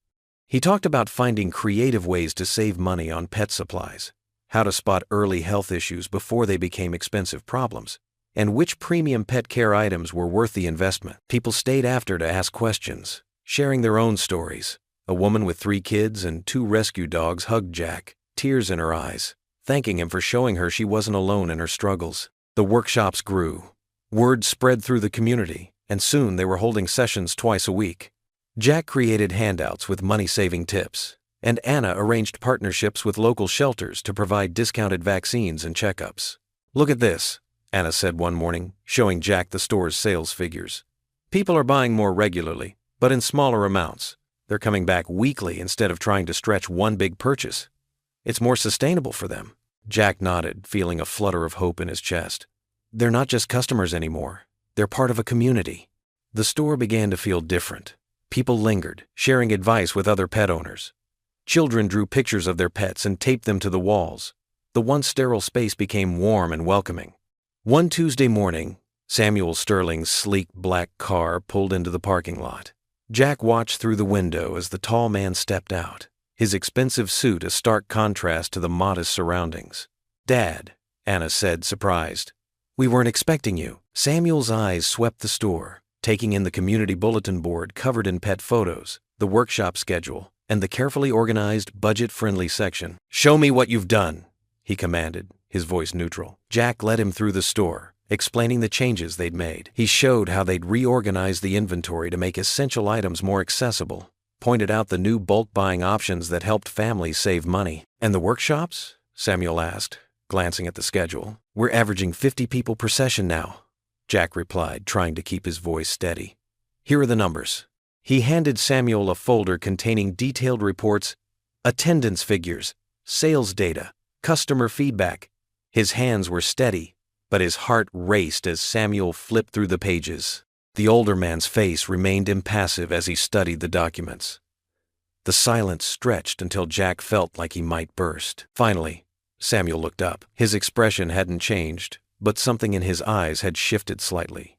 He talked about finding creative ways to save money on pet supplies, how to spot early health issues before they became expensive problems, and which premium pet care items were worth the investment. People stayed after to ask questions, sharing their own stories. A woman with 3 kids and 2 rescue dogs hugged Jack, tears in her eyes, thanking him for showing her she wasn't alone in her struggles. The workshops grew. Word spread through the community, and soon they were holding sessions twice a week. Jack created handouts with money-saving tips, and Anna arranged partnerships with local shelters to provide discounted vaccines and checkups. Look at this, Anna said one morning, showing Jack the store's sales figures. People are buying more regularly, but in smaller amounts. They're coming back weekly instead of trying to stretch one big purchase. It's more sustainable for them. Jack nodded, feeling a flutter of hope in his chest. They're not just customers anymore. They're part of a community. The store began to feel different. People lingered, sharing advice with other pet owners. Children drew pictures of their pets and taped them to the walls. The once sterile space became warm and welcoming. One Tuesday morning, Samuel Sterling's sleek black car pulled into the parking lot. Jack watched through the window as the tall man stepped out, his expensive suit a stark contrast to the modest surroundings. "Dad," Anna said, surprised. "We weren't expecting you." Samuel's eyes swept the store, taking in the community bulletin board covered in pet photos, the workshop schedule, and the carefully organized, budget-friendly section. "Show me what you've done," he commanded, his voice neutral. Jack led him through the store, explaining the changes they'd made. He showed how they'd reorganized the inventory to make essential items more accessible, pointed out the new bulk buying options that helped families save money. "And the workshops?" Samuel asked, glancing at the schedule. "We're averaging 50 people per session now," Jack replied, trying to keep his voice steady. "Here are the numbers." He handed Samuel a folder containing detailed reports, attendance figures, sales data, customer feedback. His hands were steady, but his heart raced as Samuel flipped through the pages. The older man's face remained impassive as he studied the documents. The silence stretched until Jack felt like he might burst. Finally, Samuel looked up. His expression hadn't changed, but something in his eyes had shifted slightly.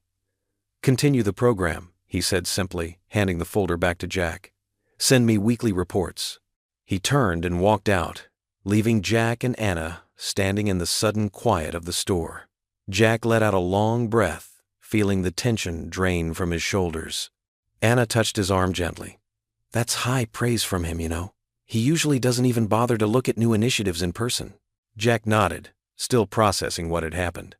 "Continue the program," he said simply, handing the folder back to Jack. "Send me weekly reports." He turned and walked out, leaving Jack and Anna standing in the sudden quiet of the store. Jack let out a long breath, feeling the tension drain from his shoulders. Anna touched his arm gently. "That's high praise from him, you know. He usually doesn't even bother to look at new initiatives in person." Jack nodded, still processing what had happened.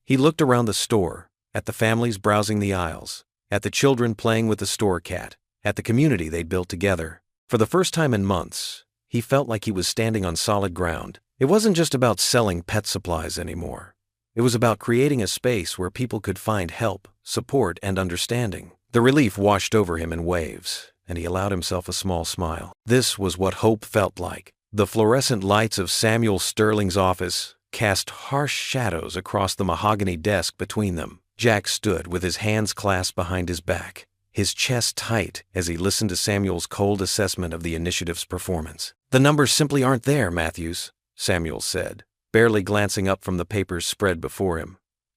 He looked around the store, at the families browsing the aisles, at the children playing with the store cat, at the community they'd built together. For the first time in months, he felt like he was standing on solid ground. It wasn't just about selling pet supplies anymore. It was about creating a space where people could find help, support, and understanding. The relief washed over him in waves, and he allowed himself a small smile. This was what hope felt like. The fluorescent lights of Samuel Sterling's office cast harsh shadows across the mahogany desk between them. Jack stood with his hands clasped behind his back, his chest tight as he listened to Samuel's cold assessment of the initiative's performance. "The numbers simply aren't there, Matthews," Samuel said, barely glancing up from the papers spread before him.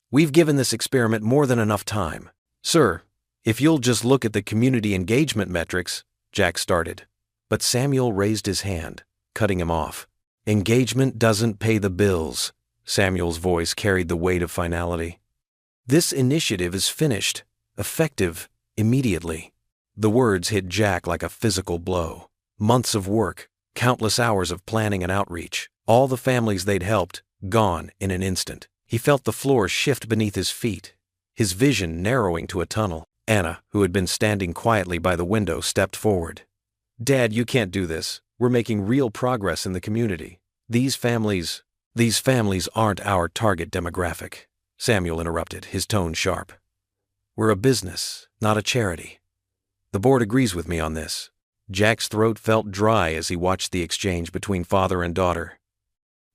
"We've given this experiment more than enough time." "Sir, if you'll just look at the community engagement metrics," Jack started. But Samuel raised his hand, cutting him off. "Engagement doesn't pay the bills." Samuel's voice carried the weight of finality. "This initiative is finished, effective, immediately." The words hit Jack like a physical blow. Months of work, countless hours of planning and outreach, all the families they'd helped, gone in an instant. He felt the floor shift beneath his feet, his vision narrowing to a tunnel. Anna, who had been standing quietly by the window, stepped forward. "Dad, you can't do this. We're making real progress in the community. These families aren't our target demographic," Samuel interrupted, his tone sharp. "We're a business, not a charity. The board agrees with me on this." Jack's throat felt dry as he watched the exchange between father and daughter.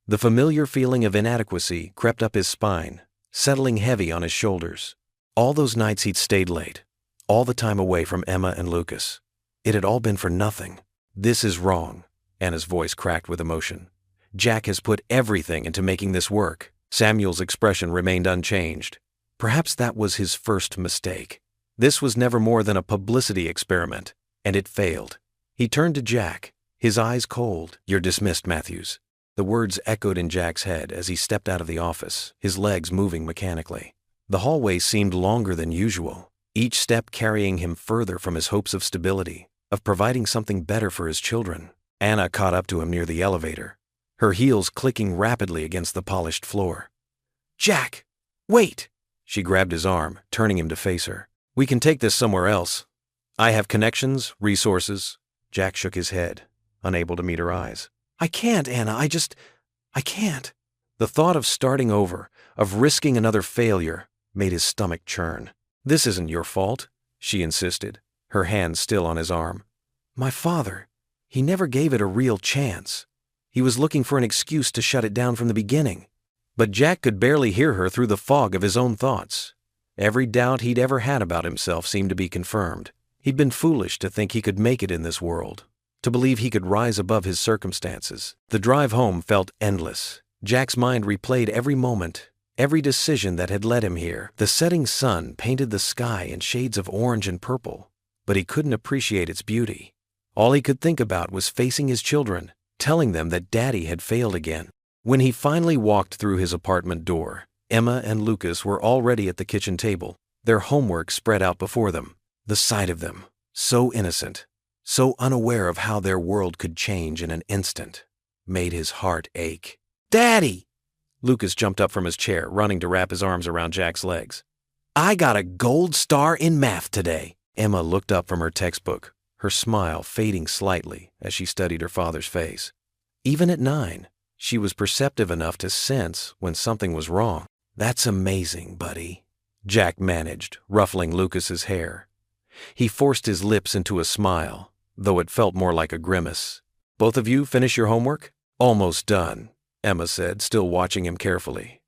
The familiar feeling of inadequacy crept up his spine, settling heavy on his shoulders. All those nights he'd stayed late, all the time away from Emma and Lucas. It had all been for nothing. "This is wrong," Anna's voice cracked with emotion. "Jack has put everything into making this work." Samuel's expression remained unchanged. Perhaps that was his first mistake. This was never more than a publicity experiment, and it failed. He turned to Jack, his eyes cold. "You're dismissed, Matthews." The words echoed in Jack's head as he stepped out of the office, his legs moving mechanically. The hallway seemed longer than usual, each step carrying him further from his hopes of stability, of providing something better for his children. Anna caught up to him near the elevator, her heels clicking rapidly against the polished floor. "Jack, wait!" She grabbed his arm, turning him to face her. "We can take this somewhere else. I have connections, resources." Jack shook his head, unable to meet her eyes. "I can't, Anna. I can't." The thought of starting over, of risking another failure, made his stomach churn. "This isn't your fault," she insisted, her hand still on his arm. "My father, he never gave it a real chance. He was looking for an excuse to shut it down from the beginning. But Jack could barely hear her through the fog of his own thoughts. Every doubt he'd ever had about himself seemed to be confirmed. He'd been foolish to think he could make it in this world, to believe he could rise above his circumstances. The drive home felt endless. Jack's mind replayed every moment, every decision that had led him here. The setting sun painted the sky in shades of orange and purple, but he couldn't appreciate its beauty. All he could think about was facing his children, telling them that Daddy had failed again. When he finally walked through his apartment door, Emma and Lucas were already at the kitchen table, their homework spread out before them. The sight of them, so innocent, so unaware of how their world could change in an instant, made his heart ache. "Daddy!" Lucas jumped up from his chair, running to wrap his arms around Jack's legs. "I got a gold star in math today." Emma looked up from her textbook, her smile fading slightly as she studied her father's face. Even at 9, she was perceptive enough to sense when something was wrong. "That's amazing, buddy," Jack managed, ruffling Lucas's hair. He forced his lips into a smile, though it felt more like a grimace. "Both of you finish your homework?" "Almost done," Emma said, still watching him carefully.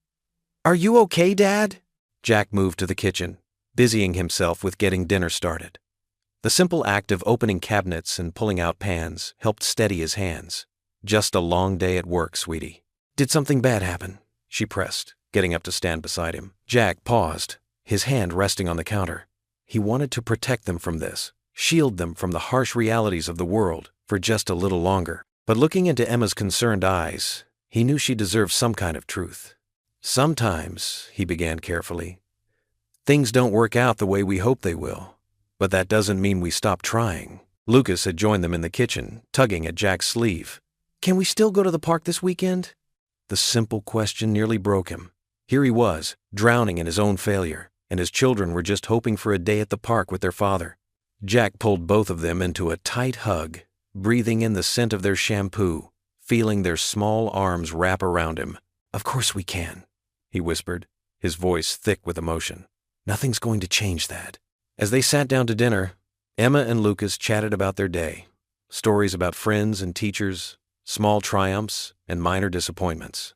"Are you okay, Dad?" Jack moved to the kitchen, busying himself with getting dinner started. The simple act of opening cabinets and pulling out pans helped steady his hands. "Just a long day at work, sweetie." "Did something bad happen?" she pressed, getting up to stand beside him. Jack paused, his hand resting on the counter. He wanted to protect them from this, shield them from the harsh realities of the world for just a little longer. But looking into Emma's concerned eyes, he knew she deserved some kind of truth. "Sometimes," he began carefully, "things don't work out the way we hope they will, but that doesn't mean we stop trying." Lucas had joined them in the kitchen, tugging at Jack's sleeve. "Can we still go to the park this weekend?" The simple question nearly broke him. Here he was, drowning in his own failure, and his children were just hoping for a day at the park with their father. Jack pulled both of them into a tight hug, breathing in the scent of their shampoo, feeling their small arms wrap around him. "Of course we can," he whispered, his voice thick with emotion. "Nothing's going to change that." As they sat down to dinner, Emma and Lucas chatted about their day, stories about friends and teachers, small triumphs and minor disappointments.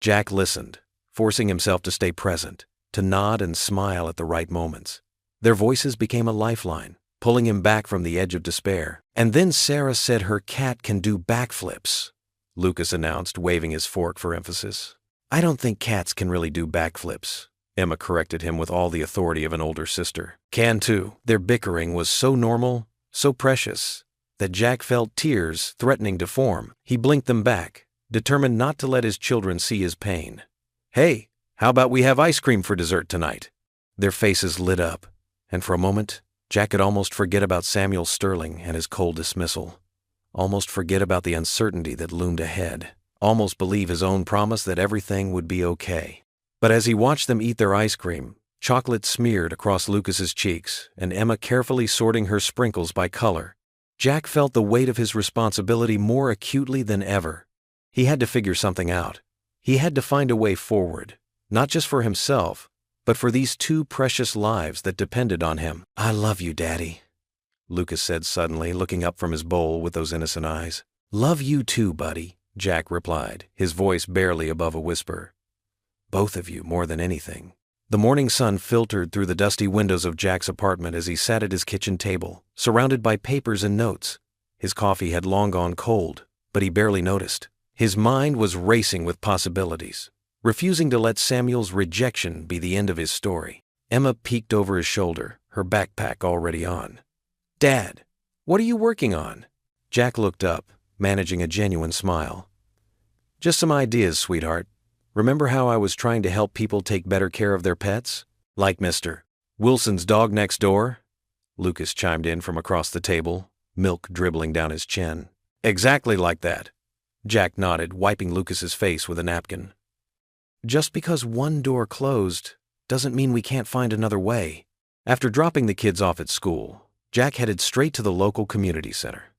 Jack listened, forcing himself to stay present, to nod and smile at the right moments. Their voices became a lifeline, pulling him back from the edge of despair. "And then Sarah said her cat can do backflips," Lucas announced, waving his fork for emphasis. "I don't think cats can really do backflips," Emma corrected him with all the authority of an older sister. "Can too." Their bickering was so normal, so precious, that Jack felt tears threatening to form. He blinked them back, determined not to let his children see his pain. "Hey, how about we have ice cream for dessert tonight?" Their faces lit up, and for a moment, Jack could almost forget about Samuel Sterling and his cold dismissal. Almost forget about the uncertainty that loomed ahead. Almost believe his own promise that everything would be okay. But as he watched them eat their ice cream, chocolate smeared across Lucas's cheeks and Emma carefully sorting her sprinkles by color, Jack felt the weight of his responsibility more acutely than ever. He had to figure something out. He had to find a way forward, not just for himself, but for these 2 precious lives that depended on him. "I love you, Daddy," Lucas said suddenly, looking up from his bowl with those innocent eyes. "Love you too, buddy," Jack replied, his voice barely above a whisper. "Both of you more than anything." The morning sun filtered through the dusty windows of Jack's apartment as he sat at his kitchen table, surrounded by papers and notes. His coffee had long gone cold, but he barely noticed. His mind was racing with possibilities, refusing to let Samuel's rejection be the end of his story. Emma peeked over his shoulder, her backpack already on. "Dad, what are you working on?" Jack looked up, managing a genuine smile. "Just some ideas, sweetheart. Remember how I was trying to help people take better care of their pets? Like Mr. Wilson's dog next door?" Lucas chimed in from across the table, milk dribbling down his chin. "Exactly like that." Jack nodded, wiping Lucas's face with a napkin. "Just because one door closed doesn't mean we can't find another way." After dropping the kids off at school, Jack headed straight to the local community center.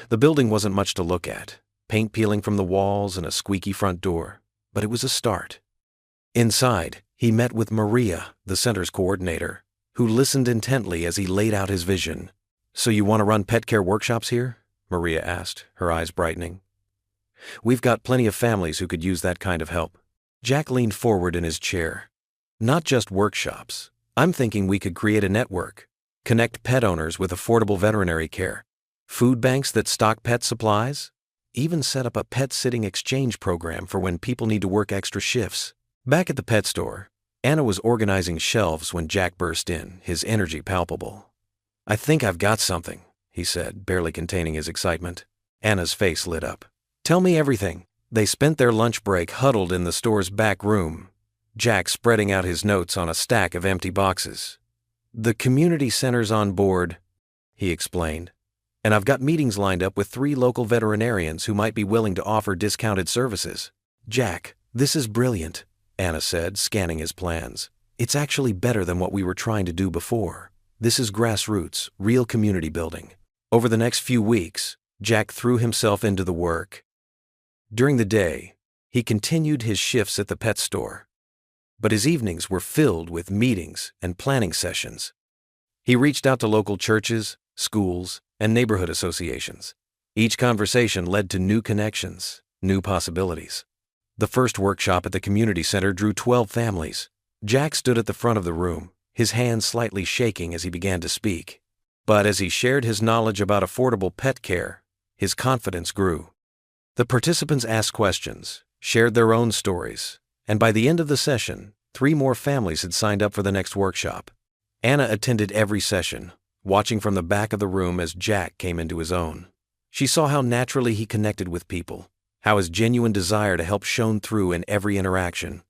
The building wasn't much to look at, paint peeling from the walls and a squeaky front door, but it was a start. Inside, he met with Maria, the center's coordinator, who listened intently as he laid out his vision. "So you want to run pet care workshops here?" Maria asked, her eyes brightening. We've got plenty of families who could use that kind of help. Jack leaned forward in his chair. Not just workshops. I'm thinking we could create a network. Connect pet owners with affordable veterinary care. Food banks that stock pet supplies. Even set up a pet sitting exchange program for when people need to work extra shifts. Back at the pet store, Anna was organizing shelves when Jack burst in, his energy palpable. I think I've got something, he said, barely containing his excitement. Anna's face lit up. Tell me everything. They spent their lunch break huddled in the store's back room, Jack spreading out his notes on a stack of empty boxes. The community center's on board, he explained, and I've got meetings lined up with 3 local veterinarians who might be willing to offer discounted services. Jack, this is brilliant, Anna said, scanning his plans. It's actually better than what we were trying to do before. This is grassroots, real community building. Over the next few weeks, Jack threw himself into the work. During the day, he continued his shifts at the pet store, but his evenings were filled with meetings and planning sessions. He reached out to local churches, schools, and neighborhood associations. Each conversation led to new connections, new possibilities. The first workshop at the community center drew 12 families. Jack stood at the front of the room, his hands slightly shaking as he began to speak. But as he shared his knowledge about affordable pet care, his confidence grew. The participants asked questions, shared their own stories, and by the end of the session, 3 more families had signed up for the next workshop. Anna attended every session, watching from the back of the room as Jack came into his own. She saw how naturally he connected with people, how his genuine desire to help shone through in every interaction.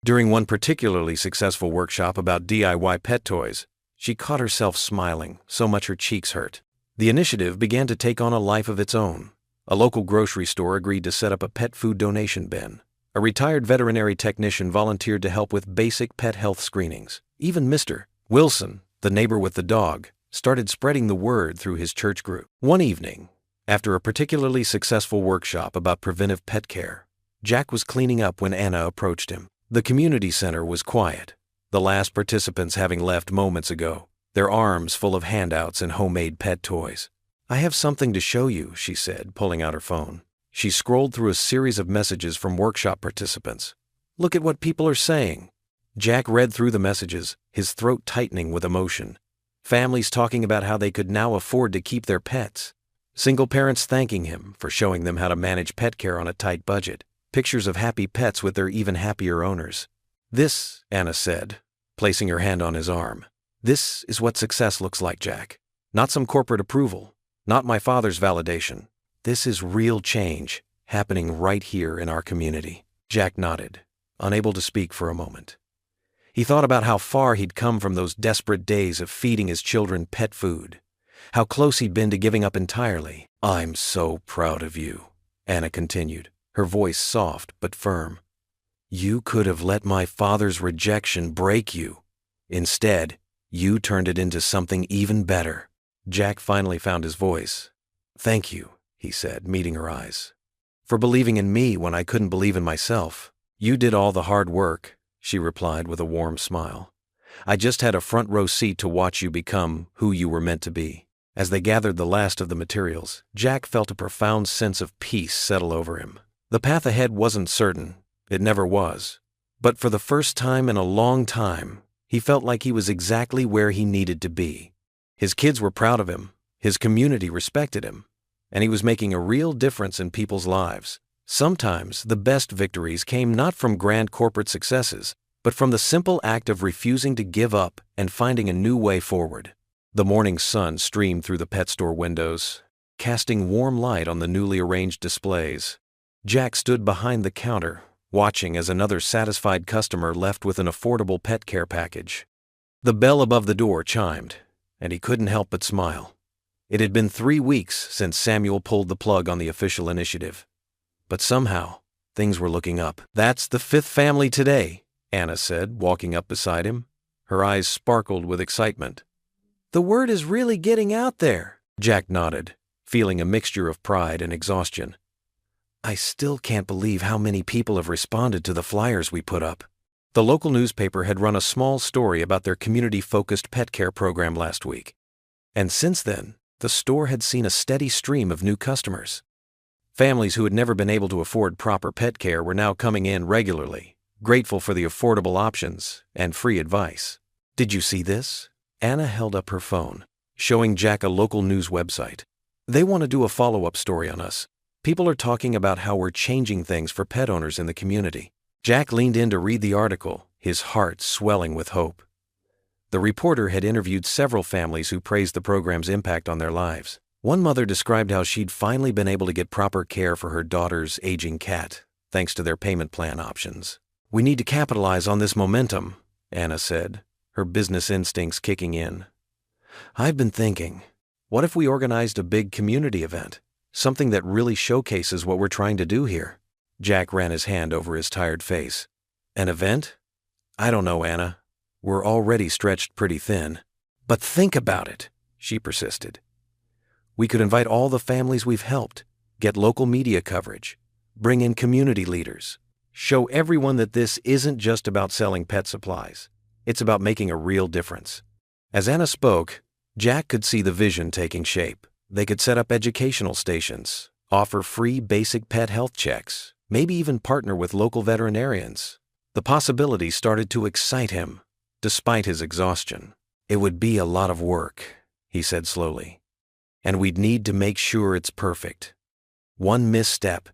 During one particularly successful workshop about DIY pet toys, she caught herself smiling, so much her cheeks hurt. The initiative began to take on a life of its own. A local grocery store agreed to set up a pet food donation bin. A retired veterinary technician volunteered to help with basic pet health screenings. Even Mr. Wilson, the neighbor with the dog, started spreading the word through his church group. One evening, after a particularly successful workshop about preventive pet care, Jack was cleaning up when Anna approached him. The community center was quiet, the last participants having left moments ago, their arms full of handouts and homemade pet toys. I have something to show you, she said, pulling out her phone. She scrolled through a series of messages from workshop participants. Look at what people are saying. Jack read through the messages, his throat tightening with emotion. Families talking about how they could now afford to keep their pets. Single parents thanking him for showing them how to manage pet care on a tight budget. Pictures of happy pets with their even happier owners. This, Anna said, placing her hand on his arm. This is what success looks like, Jack. Not some corporate approval. Not my father's validation. This is real change happening right here in our community. Jack nodded, unable to speak for a moment. He thought about how far he'd come from those desperate days of feeding his children pet food, how close he'd been to giving up entirely. I'm so proud of you, Anna continued, her voice soft but firm. You could have let my father's rejection break you. Instead, you turned it into something even better. Jack finally found his voice. Thank you, he said, meeting her eyes. For believing in me when I couldn't believe in myself. You did all the hard work, she replied with a warm smile. I just had a front row seat to watch you become who you were meant to be. As they gathered the last of the materials, Jack felt a profound sense of peace settle over him. The path ahead wasn't certain. It never was. But for the first time in a long time, he felt like he was exactly where he needed to be. His kids were proud of him, his community respected him, and he was making a real difference in people's lives. Sometimes the best victories came not from grand corporate successes, but from the simple act of refusing to give up and finding a new way forward. The morning sun streamed through the pet store windows, casting warm light on the newly arranged displays. Jack stood behind the counter, watching as another satisfied customer left with an affordable pet care package. The bell above the door chimed, and he couldn't help but smile. It had been 3 weeks since Samuel pulled the plug on the official initiative. But somehow, things were looking up. That's the 5th family today, Anna said, walking up beside him. Her eyes sparkled with excitement. The word is really getting out there, Jack nodded, feeling a mixture of pride and exhaustion. I still can't believe how many people have responded to the flyers we put up. The local newspaper had run a small story about their community-focused pet care program last week. And since then, the store had seen a steady stream of new customers. Families who had never been able to afford proper pet care were now coming in regularly, grateful for the affordable options and free advice. Did you see this? Anna held up her phone, showing Jack a local news website. They want to do a follow-up story on us. People are talking about how we're changing things for pet owners in the community. Jack leaned in to read the article, his heart swelling with hope. The reporter had interviewed several families who praised the program's impact on their lives. One mother described how she'd finally been able to get proper care for her daughter's aging cat, thanks to their payment plan options. "We need to capitalize on this momentum," Anna said, her business instincts kicking in. "I've been thinking, what if we organized a big community event? Something that really showcases what we're trying to do here?" Jack ran his hand over his tired face. "An event? I don't know, Anna. We're already stretched pretty thin." "But think about it," she persisted. "We could invite all the families we've helped, get local media coverage, bring in community leaders, show everyone that this isn't just about selling pet supplies. It's about making a real difference." As Anna spoke, Jack could see the vision taking shape. They could set up educational stations, offer free basic pet health checks, maybe even partner with local veterinarians. The possibilities started to excite him, despite his exhaustion. "It would be a lot of work," he said slowly, "and we'd need to make sure it's perfect. One misstep,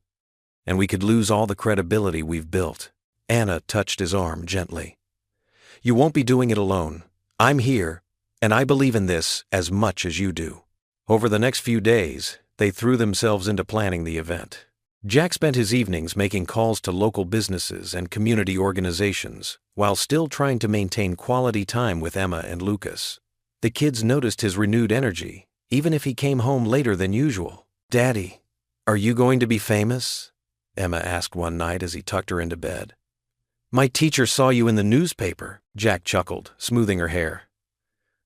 and we could lose all the credibility we've built." Anna touched his arm gently. "You won't be doing it alone. I'm here, and I believe in this as much as you do." Over the next few days, they threw themselves into planning the event. Jack spent his evenings making calls to local businesses and community organizations, while still trying to maintain quality time with Emma and Lucas. The kids noticed his renewed energy, even if he came home later than usual. "Daddy, are you going to be famous?" Emma asked one night as he tucked her into bed. "My teacher saw you in the newspaper," Jack chuckled, smoothing her hair.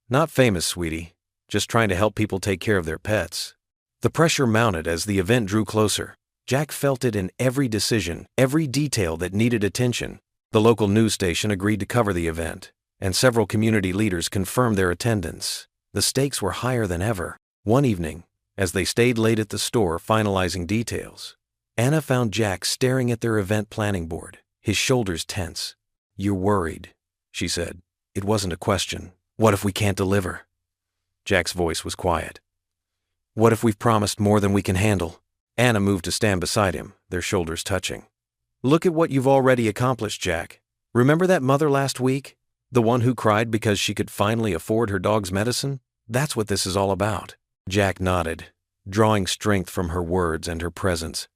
"Not famous, sweetie. Just trying to help people take care of their pets." The pressure mounted as the event drew closer. Jack felt it in every decision, every detail that needed attention. The local news station agreed to cover the event, and several community leaders confirmed their attendance. The stakes were higher than ever. One evening, as they stayed late at the store finalizing details, Anna found Jack staring at their event planning board, his shoulders tense. "You're worried," she said. It wasn't a question. "What if we can't deliver?" Jack's voice was quiet. "What if we've promised more than we can handle?" Anna moved to stand beside him, their shoulders touching. "Look at what you've already accomplished, Jack. Remember that mother last week? The one who cried because she could finally afford her dog's medicine? That's what this is all about." Jack nodded, drawing strength from her words and her presence.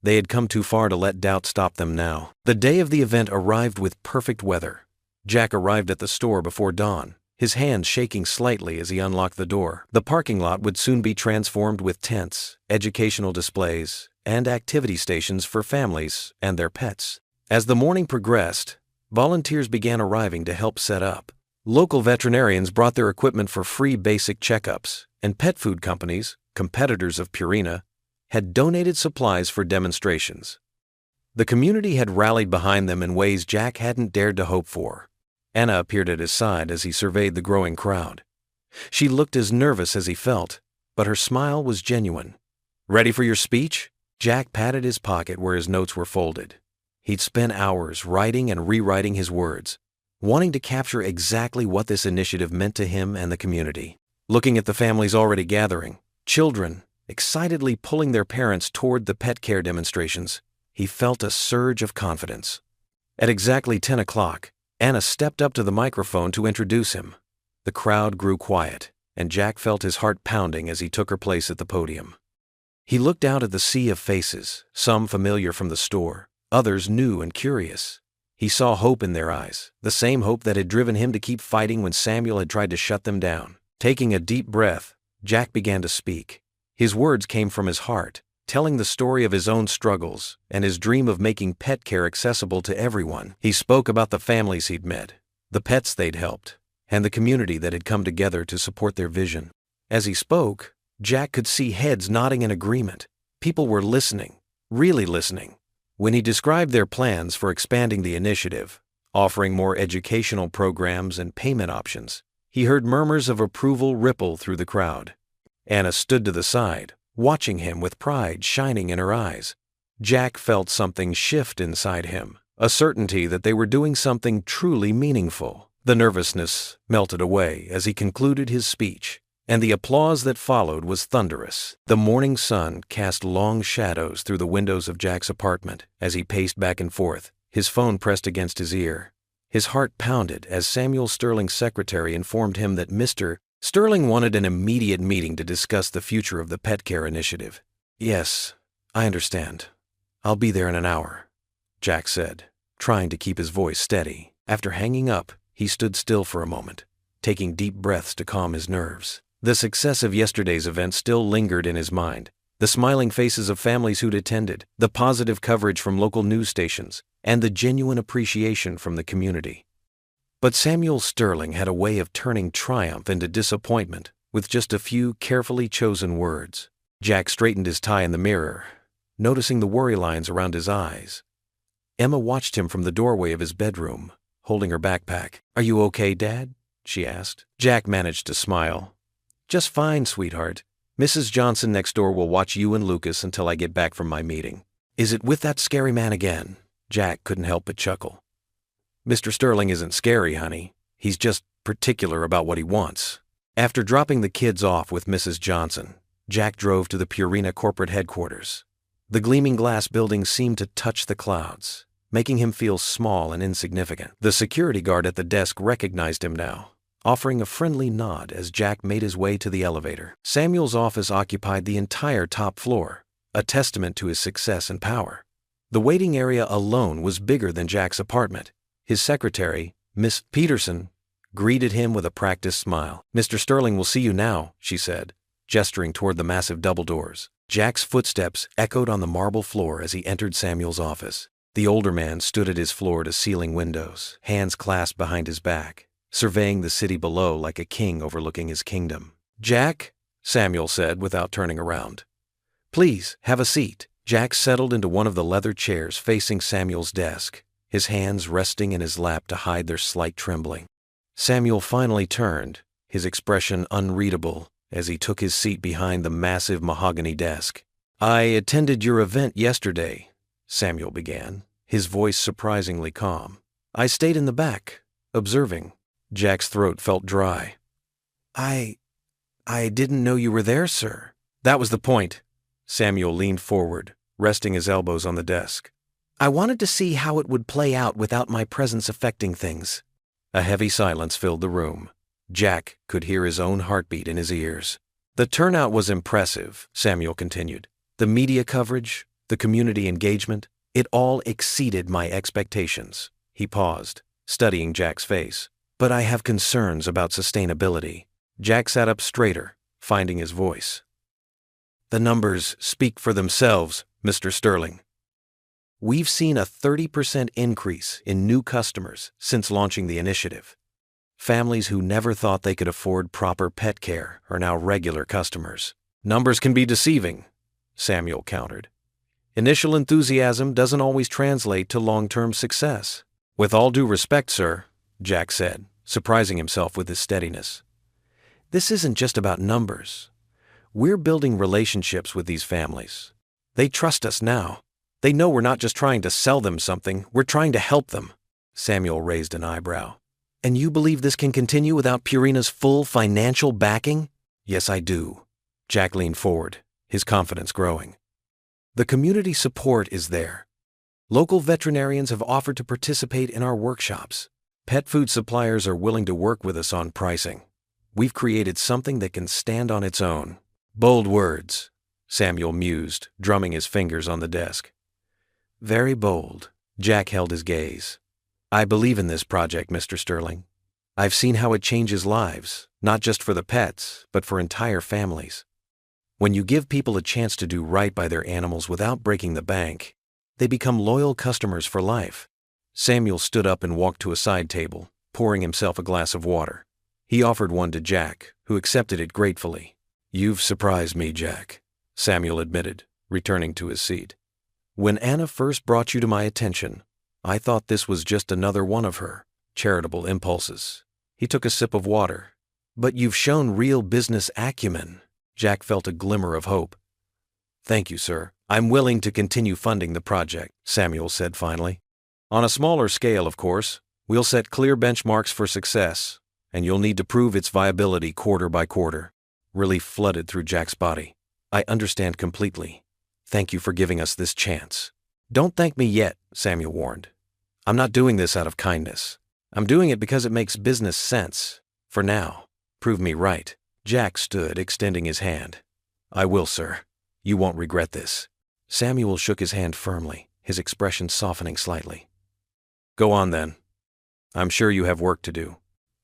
They had come too far to let doubt stop them now. The day of the event arrived with perfect weather. Jack arrived at the store before dawn, his hands shaking slightly as he unlocked the door. The parking lot would soon be transformed with tents, educational displays, and activity stations for families and their pets. As the morning progressed, volunteers began arriving to help set up. Local veterinarians brought their equipment for free basic checkups, and pet food companies, competitors of Purina, had donated supplies for demonstrations. The community had rallied behind them in ways Jack hadn't dared to hope for. Anna appeared at his side as he surveyed the growing crowd. She looked as nervous as he felt, but her smile was genuine. "Ready for your speech?" Jack patted his pocket where his notes were folded. He'd spent hours writing and rewriting his words, wanting to capture exactly what this initiative meant to him and the community. Looking at the families already gathering, children excitedly pulling their parents toward the pet care demonstrations, he felt a surge of confidence. At exactly 10 o'clock, Anna stepped up to the microphone to introduce him. The crowd grew quiet, and Jack felt his heart pounding as he took her place at the podium. He looked out at the sea of faces, some familiar from the store, others new and curious. He saw hope in their eyes, the same hope that had driven him to keep fighting when Samuel had tried to shut them down. Taking a deep breath, Jack began to speak. His words came from his heart, telling the story of his own struggles and his dream of making pet care accessible to everyone. He spoke about the families he'd met, the pets they'd helped, and the community that had come together to support their vision. As he spoke, Jack could see heads nodding in agreement. People were listening, really listening. When he described their plans for expanding the initiative, offering more educational programs and payment options, he heard murmurs of approval ripple through the crowd. Anna stood to the side, watching him with pride shining in her eyes. Jack felt something shift inside him, a certainty that they were doing something truly meaningful. The nervousness melted away as he concluded his speech, and the applause that followed was thunderous. The morning sun cast long shadows through the windows of Jack's apartment as he paced back and forth, his phone pressed against his ear. His heart pounded as Samuel Sterling's secretary informed him that Mr. Sterling wanted an immediate meeting to discuss the future of the pet care initiative. "Yes, I understand. I'll be there in an hour," Jack said, trying to keep his voice steady. After hanging up, he stood still for a moment, taking deep breaths to calm his nerves. The success of yesterday's event still lingered in his mind. The smiling faces of families who'd attended, the positive coverage from local news stations, and the genuine appreciation from the community. But Samuel Sterling had a way of turning triumph into disappointment with just a few carefully chosen words. Jack straightened his tie in the mirror, noticing the worry lines around his eyes. Emma watched him from the doorway of his bedroom, holding her backpack. "Are you okay, Dad?" she asked. Jack managed to smile. "Just fine, sweetheart. Mrs. Johnson next door will watch you and Lucas until I get back from my meeting." "Is it with that scary man again?" Jack couldn't help but chuckle. "Mr. Sterling isn't scary, honey. He's just particular about what he wants." After dropping the kids off with Mrs. Johnson, Jack drove to the Purina corporate headquarters. The gleaming glass building seemed to touch the clouds, making him feel small and insignificant. The security guard at the desk recognized him now, offering a friendly nod as Jack made his way to the elevator. Samuel's office occupied the entire top floor, a testament to his success and power. The waiting area alone was bigger than Jack's apartment. His secretary, Miss Peterson, greeted him with a practiced smile. "Mr. Sterling will see you now," she said, gesturing toward the massive double doors. Jack's footsteps echoed on the marble floor as he entered Samuel's office. The older man stood at his floor-to-ceiling windows, hands clasped behind his back, surveying the city below like a king overlooking his kingdom. "Jack," Samuel said without turning around. "Please, have a seat." Jack settled into one of the leather chairs facing Samuel's desk, his hands resting in his lap to hide their slight trembling. Samuel finally turned, his expression unreadable, as he took his seat behind the massive mahogany desk. "I attended your event yesterday," Samuel began, his voice surprisingly calm. "I stayed in the back, observing." Jack's throat felt dry. I didn't know you were there, sir." "That was the point." Samuel leaned forward, resting his elbows on the desk. "I wanted to see how it would play out without my presence affecting things." A heavy silence filled the room. Jack could hear his own heartbeat in his ears. "The turnout was impressive," Samuel continued. "The media coverage, the community engagement, it all exceeded my expectations." He paused, studying Jack's face. "But I have concerns about sustainability." Jack sat up straighter, finding his voice. "The numbers speak for themselves, Mr. Sterling. We've seen a 30% increase in new customers since launching the initiative. Families who never thought they could afford proper pet care are now regular customers." "Numbers can be deceiving," Samuel countered. "Initial enthusiasm doesn't always translate to long-term success." "With all due respect, sir," Jack said, surprising himself with his steadiness. "This isn't just about numbers. We're building relationships with these families. They trust us now. They know we're not just trying to sell them something, we're trying to help them." Samuel raised an eyebrow. "And you believe this can continue without Purina's full financial backing?" "Yes, I do." Jack leaned forward, his confidence growing. "The community support is there. Local veterinarians have offered to participate in our workshops. Pet food suppliers are willing to work with us on pricing. We've created something that can stand on its own." "Bold words," Samuel mused, drumming his fingers on the desk. "Very bold." Jack held his gaze. "I believe in this project, Mr. Sterling. I've seen how it changes lives, not just for the pets, but for entire families. When you give people a chance to do right by their animals without breaking the bank, they become loyal customers for life." Samuel stood up and walked to a side table, pouring himself a glass of water. He offered one to Jack, who accepted it gratefully. "You've surprised me, Jack," Samuel admitted, returning to his seat. "When Anna first brought you to my attention, I thought this was just another one of her charitable impulses." He took a sip of water. "But you've shown real business acumen." Jack felt a glimmer of hope. Thank you, sir. I'm willing to continue funding the project, Samuel said finally. On a smaller scale, of course. We'll set clear benchmarks for success, and you'll need to prove its viability quarter by quarter. Relief flooded through Jack's body. I understand completely. Thank you for giving us this chance. Don't thank me yet, Samuel warned. I'm not doing this out of kindness. I'm doing it because it makes business sense. For now. Prove me right. Jack stood, extending his hand. I will, sir. You won't regret this. Samuel shook his hand firmly, his expression softening slightly. Go on then. I'm sure you have work to do.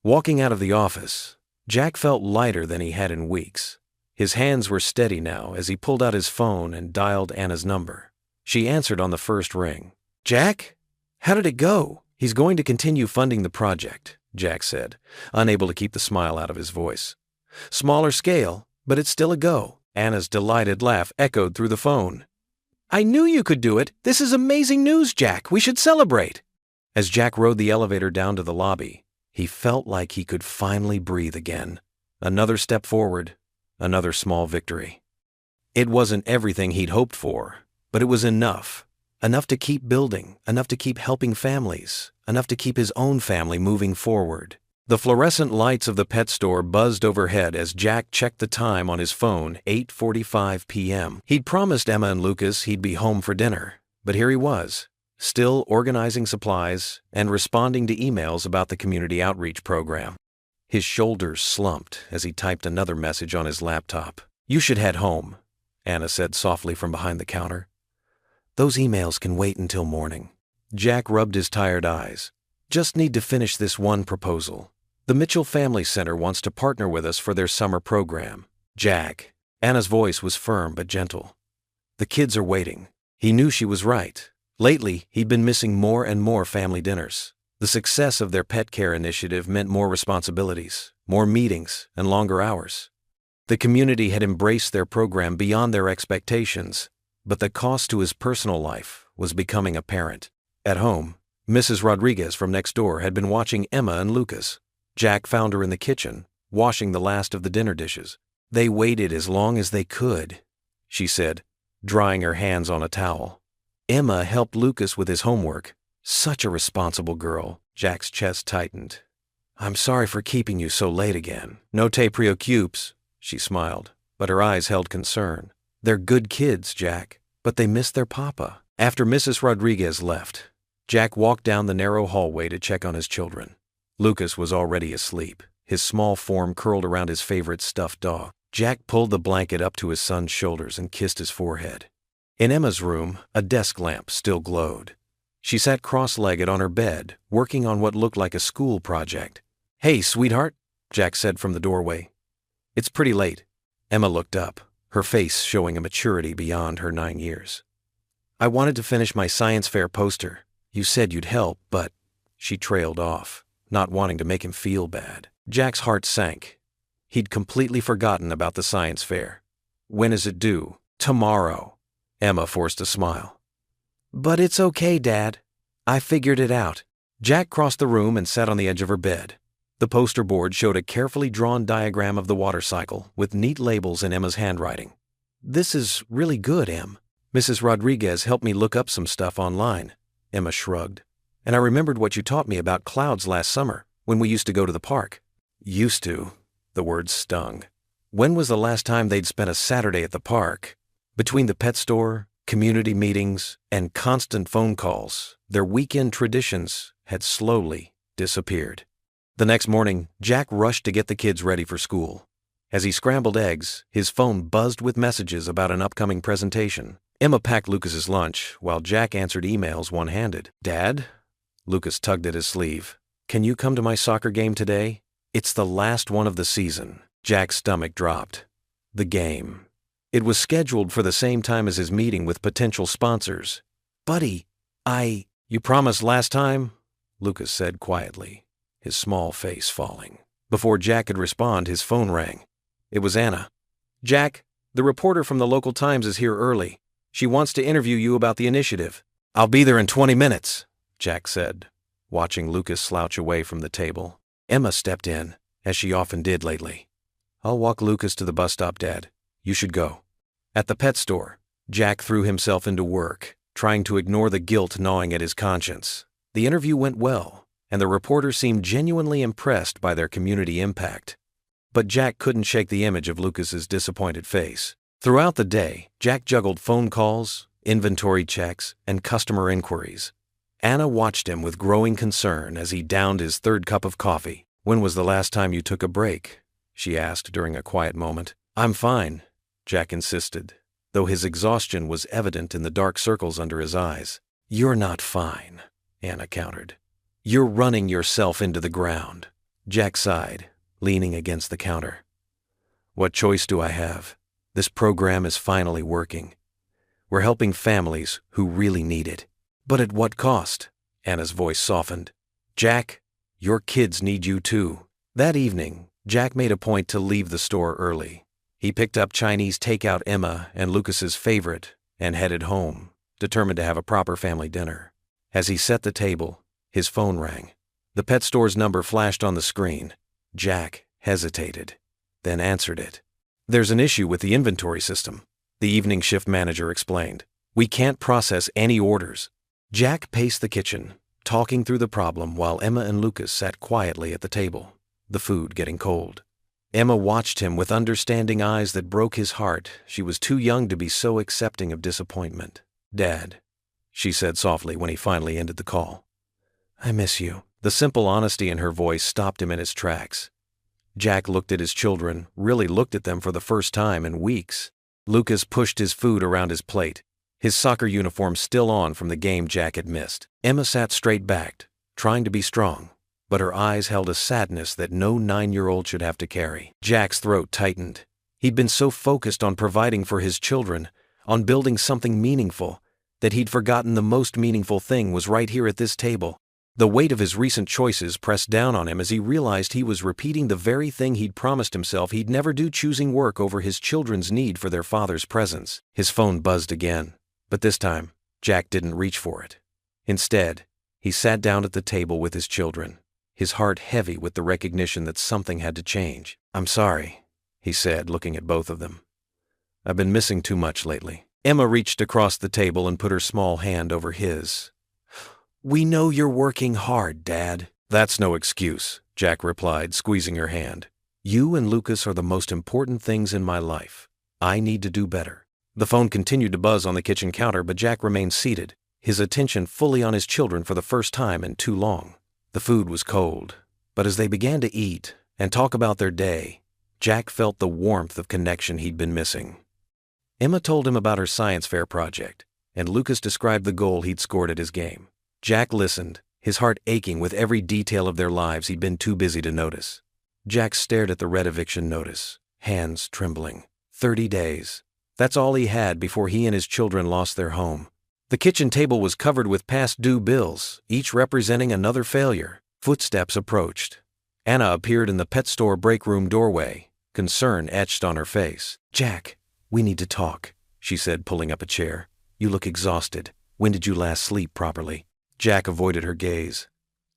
Walking out of the office, Jack felt lighter than he had in weeks. His hands were steady now as he pulled out his phone and dialed Anna's number. She answered on the first ring. Jack? How did it go? He's going to continue funding the project, Jack said, unable to keep the smile out of his voice. Smaller scale, but it's still a go. Anna's delighted laugh echoed through the phone. I knew you could do it. This is amazing news, Jack. We should celebrate. As Jack rode the elevator down to the lobby, he felt like he could finally breathe again. Another step forward, another small victory. It wasn't everything he'd hoped for, but it was enough. Enough to keep building, enough to keep helping families, enough to keep his own family moving forward. The fluorescent lights of the pet store buzzed overhead as Jack checked the time on his phone, 8:45 p.m. He'd promised Emma and Lucas he'd be home for dinner, but here he was, still organizing supplies and responding to emails about the community outreach program. His shoulders slumped as he typed another message on his laptop. You should head home, Anna said softly from behind the counter. Those emails can wait until morning. Jack rubbed his tired eyes. Just need to finish this one proposal. The Mitchell Family Center wants to partner with us for their summer program. Jack. Anna's voice was firm but gentle. The kids are waiting. He knew she was right. Lately, he'd been missing more and more family dinners. The success of their pet care initiative meant more responsibilities, more meetings, and longer hours. The community had embraced their program beyond their expectations, but the cost to his personal life was becoming apparent. At home, Mrs. Rodriguez from next door had been watching Emma and Lucas. Jack found her in the kitchen, washing the last of the dinner dishes. They waited as long as they could, she said, drying her hands on a towel. Emma helped Lucas with his homework. Such a responsible girl. Jack's chest tightened. I'm sorry for keeping you so late again. No te preocupes, she smiled, but her eyes held concern. They're good kids, Jack, but they miss their papa. After Mrs. Rodriguez left, Jack walked down the narrow hallway to check on his children. Lucas was already asleep, his small form curled around his favorite stuffed dog. Jack pulled the blanket up to his son's shoulders and kissed his forehead. In Emma's room, a desk lamp still glowed. She sat cross-legged on her bed, working on what looked like a school project. Hey, sweetheart, Jack said from the doorway. It's pretty late. Emma looked up, her face showing a maturity beyond her 9 years. I wanted to finish my science fair poster. You said you'd help, but... She trailed off, not wanting to make him feel bad. Jack's heart sank. He'd completely forgotten about the science fair. When is it due? Tomorrow. Emma forced a smile. But it's okay, Dad. I figured it out. Jack crossed the room and sat on the edge of her bed. The poster board showed a carefully drawn diagram of the water cycle with neat labels in Emma's handwriting. This is really good, Em. Mrs. Rodriguez helped me look up some stuff online. Emma shrugged. And I remembered what you taught me about clouds last summer when we used to go to the park. Used to. The words stung. When was the last time they'd spent a Saturday at the park? Between the pet store, community meetings, and constant phone calls, their weekend traditions had slowly disappeared. The next morning, Jack rushed to get the kids ready for school. As he scrambled eggs, his phone buzzed with messages about an upcoming presentation. Emma packed Lucas's lunch, while Jack answered emails one-handed. Dad? Lucas tugged at his sleeve. Can you come to my soccer game today? It's the last one of the season. Jack's stomach dropped. The game. It was scheduled for the same time as his meeting with potential sponsors. Buddy, You promised last time? Lucas said quietly, his small face falling. Before Jack could respond, his phone rang. It was Anna. Jack, the reporter from the local Times is here early. She wants to interview you about the initiative. I'll be there in 20 minutes, Jack said, watching Lucas slouch away from the table. Emma stepped in, as she often did lately. I'll walk Lucas to the bus stop, Dad. You should go. At the pet store, Jack threw himself into work, trying to ignore the guilt gnawing at his conscience. The interview went well, and the reporter seemed genuinely impressed by their community impact. But Jack couldn't shake the image of Lucas's disappointed face. Throughout the day, Jack juggled phone calls, inventory checks, and customer inquiries. Anna watched him with growing concern as he downed his third cup of coffee. "When was the last time you took a break?" she asked during a quiet moment. "I'm fine," Jack insisted, though his exhaustion was evident in the dark circles under his eyes. "You're not fine," Anna countered. "You're running yourself into the ground." Jack sighed, leaning against the counter. "What choice do I have? This program is finally working. We're helping families who really need it. But at what cost?" Anna's voice softened. "Jack, your kids need you too." That evening, Jack made a point to leave the store early. He picked up Chinese takeout Emma and Lucas's favorite and headed home, determined to have a proper family dinner. As he set the table, his phone rang. The pet store's number flashed on the screen. Jack hesitated, then answered it. "There's an issue with the inventory system," the evening shift manager explained. "We can't process any orders." Jack paced the kitchen, talking through the problem while Emma and Lucas sat quietly at the table, the food getting cold. Emma watched him with understanding eyes that broke his heart. She was too young to be so accepting of disappointment. "Dad," she said softly when he finally ended the call. "I miss you." The simple honesty in her voice stopped him in his tracks. Jack looked at his children, really looked at them for the first time in weeks. Lucas pushed his food around his plate, his soccer uniform still on from the game Jack had missed. Emma sat straight-backed, trying to be strong, but her eyes held a sadness that no 9-year-old should have to carry. Jack's throat tightened. He'd been so focused on providing for his children, on building something meaningful, that he'd forgotten the most meaningful thing was right here at this table. The weight of his recent choices pressed down on him as he realized he was repeating the very thing he'd promised himself he'd never do, choosing work over his children's need for their father's presence. His phone buzzed again, but this time, Jack didn't reach for it. Instead, he sat down at the table with his children, his heart heavy with the recognition that something had to change. "I'm sorry," he said, looking at both of them. "I've been missing too much lately." Emma reached across the table and put her small hand over his. "We know you're working hard, Dad." "That's no excuse," Jack replied, squeezing her hand. "You and Lucas are the most important things in my life. I need to do better." The phone continued to buzz on the kitchen counter, but Jack remained seated, his attention fully on his children for the first time in too long. The food was cold, but as they began to eat and talk about their day, Jack felt the warmth of connection he'd been missing. Emma told him about her science fair project, and Lucas described the goal he'd scored at his game. Jack listened, his heart aching with every detail of their lives he'd been too busy to notice. Jack stared at the red eviction notice, hands trembling. 30 days. That's all he had before he and his children lost their home. The kitchen table was covered with past due bills, each representing another failure. Footsteps approached. Anna appeared in the pet store break room doorway, concern etched on her face. "Jack, we need to talk," she said, pulling up a chair. "You look exhausted. When did you last sleep properly?" Jack avoided her gaze.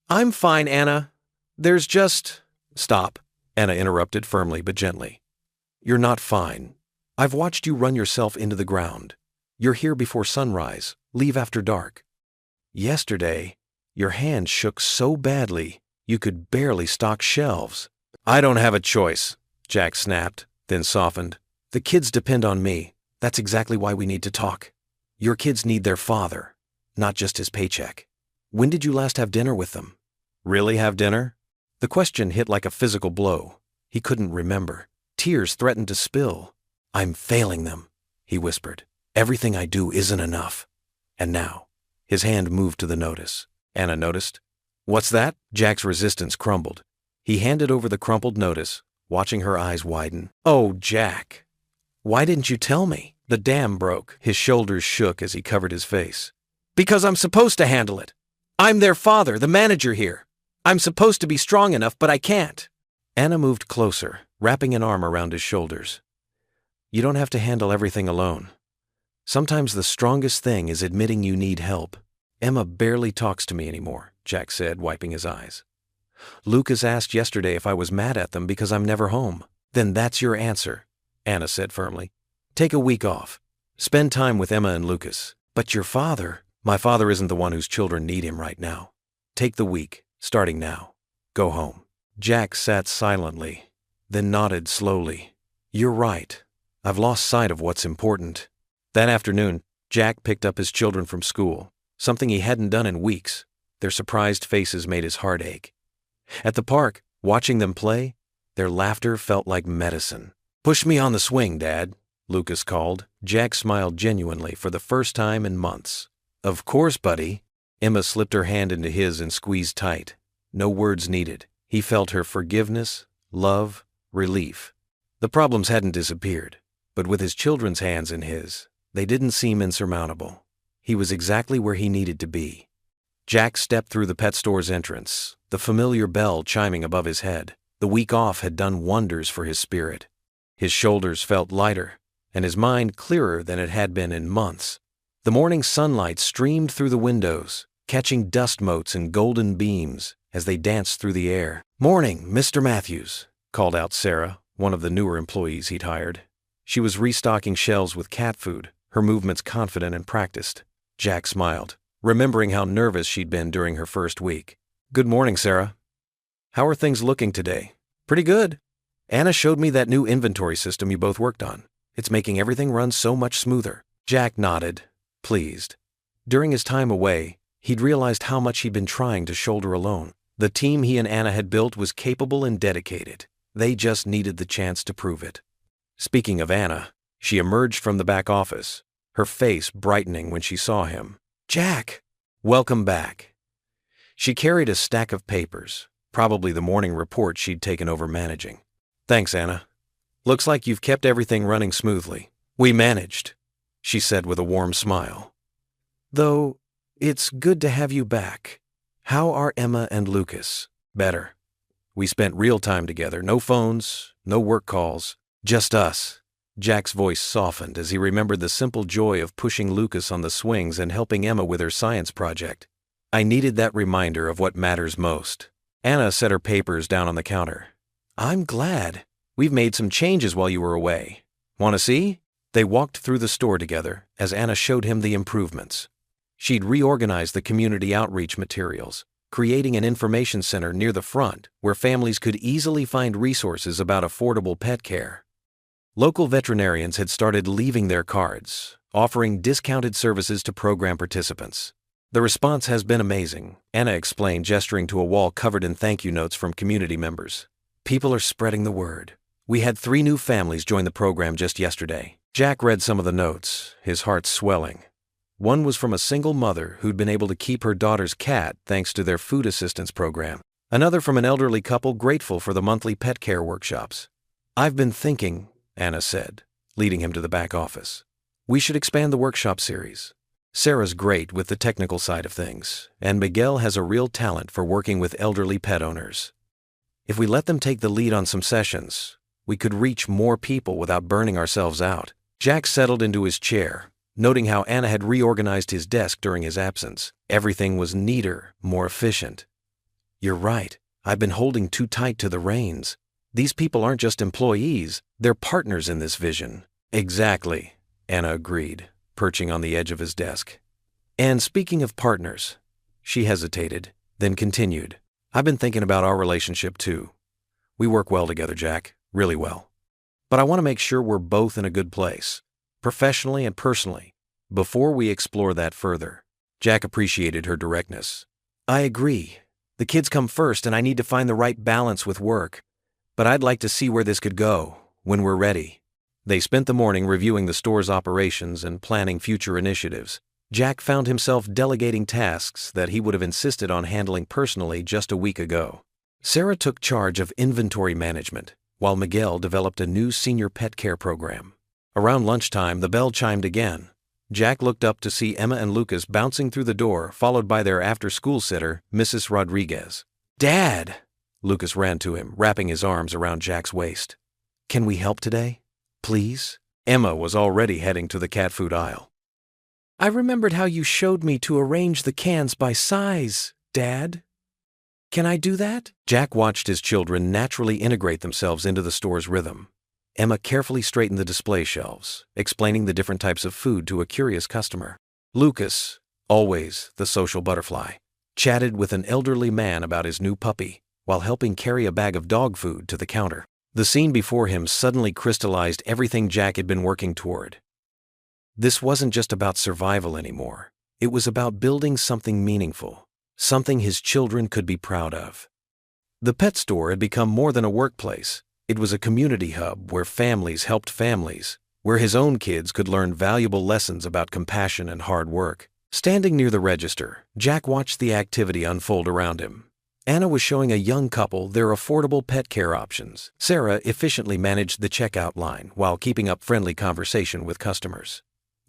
"I'm fine, Anna. There's just—" "Stop," Anna interrupted firmly but gently. "You're not fine. I've watched you run yourself into the ground. You're here before sunrise, leave after dark. Yesterday, your hand shook so badly you could barely stock shelves." "I don't have a choice," Jack snapped, then softened. "The kids depend on me. That's exactly why we need to talk. Your kids need their father, not just his paycheck. When did you last have dinner with them?" "Really have dinner?" The question hit like a physical blow. He couldn't remember. Tears threatened to spill. "I'm failing them," he whispered. "Everything I do isn't enough." And now, his hand moved to the notice. Anna noticed. "What's that?" Jack's resistance crumbled. He handed over the crumpled notice, watching her eyes widen. "Oh, Jack. Why didn't you tell me?" The dam broke. His shoulders shook as he covered his face. "Because I'm supposed to handle it. I'm their father, the manager here. I'm supposed to be strong enough, but I can't." Anna moved closer, wrapping an arm around his shoulders. "You don't have to handle everything alone. Sometimes the strongest thing is admitting you need help." "Emma barely talks to me anymore," Jack said, wiping his eyes. "Lucas asked yesterday if I was mad at them because I'm never home." "Then that's your answer," Anna said firmly. "Take a week off. Spend time with Emma and Lucas. But your father? My father isn't the one whose children need him right now. Take the week, starting now. Go home. Jack sat silently, then nodded slowly. You're right. I've lost sight of what's important. That afternoon, Jack picked up his children from school, something he hadn't done in weeks. Their surprised faces made his heart ache. At the park, watching them play, their laughter felt like medicine. Push me on the swing, Dad, Lucas called. Jack smiled genuinely for the first time in months. Of course, buddy. Emma slipped her hand into his and squeezed tight. No words needed. He felt her forgiveness, love, relief. The problems hadn't disappeared, but with his children's hands in his, they didn't seem insurmountable. He was exactly where he needed to be. Jack stepped through the pet store's entrance, the familiar bell chiming above his head. The week off had done wonders for his spirit. His shoulders felt lighter, and his mind clearer than it had been in months. The morning sunlight streamed through the windows, catching dust motes and golden beams as they danced through the air. "Morning, Mr. Matthews," called out Sarah, one of the newer employees he'd hired. She was restocking shelves with cat food, her movements confident and practiced. Jack smiled, remembering how nervous she'd been during her first week. "Good morning, Sarah. How are things looking today?" "Pretty good. Anna showed me that new inventory system you both worked on. It's making everything run so much smoother." Jack nodded, pleased. During his time away, he'd realized how much he'd been trying to shoulder alone. The team he and Anna had built was capable and dedicated. They just needed the chance to prove it. Speaking of Anna, she emerged from the back office, her face brightening when she saw him. "Jack, welcome back." She carried a stack of papers, probably the morning report she'd taken over managing. "Thanks, Anna. Looks like you've kept everything running smoothly." "We managed," she said with a warm smile. "Though, it's good to have you back. How are Emma and Lucas?" "Better. We spent real time together, no phones, no work calls, just us." Jack's voice softened as he remembered the simple joy of pushing Lucas on the swings and helping Emma with her science project. "I needed that reminder of what matters most." Anna set her papers down on the counter. "I'm glad. We've made some changes while you were away. Want to see?" They walked through the store together as Anna showed him the improvements. She'd reorganized the community outreach materials, creating an information center near the front where families could easily find resources about affordable pet care. Local veterinarians had started leaving their cards, offering discounted services to program participants. "The response has been amazing," Anna explained, gesturing to a wall covered in thank you notes from community members. "People are spreading the word. We had 3 new families join the program just yesterday." Jack read some of the notes, his heart swelling. One was from a single mother who'd been able to keep her daughter's cat thanks to their food assistance program. Another from an elderly couple grateful for the monthly pet care workshops. "I've been thinking," Anna said, leading him to the back office. "We should expand the workshop series. Sarah's great with the technical side of things, and Miguel has a real talent for working with elderly pet owners. If we let them take the lead on some sessions, we could reach more people without burning ourselves out." Jack settled into his chair, noting how Anna had reorganized his desk during his absence. Everything was neater, more efficient. "You're right. I've been holding too tight to the reins. These people aren't just employees, they're partners in this vision." "Exactly," Anna agreed, perching on the edge of his desk. "And speaking of partners," she hesitated, then continued, "I've been thinking about our relationship too. We work well together, Jack, really well. But I want to make sure we're both in a good place, professionally and personally, before we explore that further." Jack appreciated her directness. "I agree. The kids come first and I need to find the right balance with work. But I'd like to see where this could go, when we're ready." They spent the morning reviewing the store's operations and planning future initiatives. Jack found himself delegating tasks that he would have insisted on handling personally just a week ago. Sarah took charge of inventory management, while Miguel developed a new senior pet care program. Around lunchtime, the bell chimed again. Jack looked up to see Emma and Lucas bouncing through the door, followed by their after-school sitter, Mrs. Rodriguez. "Dad!" Lucas ran to him, wrapping his arms around Jack's waist. "Can we help today? Please?" Emma was already heading to the cat food aisle. "I remembered how you showed me to arrange the cans by size, Dad. Can I do that?" Jack watched his children naturally integrate themselves into the store's rhythm. Emma carefully straightened the display shelves, explaining the different types of food to a curious customer. Lucas, always the social butterfly, chatted with an elderly man about his new puppy while helping carry a bag of dog food to the counter. The scene before him suddenly crystallized everything Jack had been working toward. This wasn't just about survival anymore. It was about building something meaningful, something his children could be proud of. The pet store had become more than a workplace. It was a community hub where families helped families, where his own kids could learn valuable lessons about compassion and hard work. Standing near the register, Jack watched the activity unfold around him. Anna was showing a young couple their affordable pet care options. Sarah efficiently managed the checkout line while keeping up friendly conversation with customers.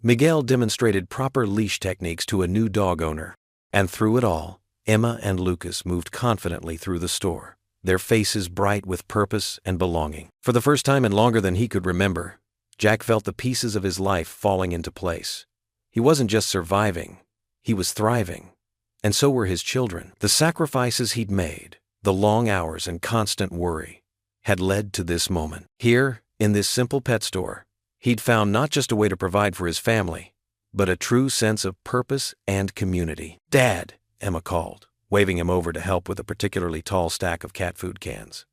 Miguel demonstrated proper leash techniques to a new dog owner. And through it all, Emma and Lucas moved confidently through the store, their faces bright with purpose and belonging. For the first time in longer than he could remember, Jack felt the pieces of his life falling into place. He wasn't just surviving, he was thriving. And so were his children. The sacrifices he'd made, the long hours and constant worry, had led to this moment. Here, in this simple pet store, he'd found not just a way to provide for his family, but a true sense of purpose and community. "Dad," Emma called, waving him over to help with a particularly tall stack of cat food cans.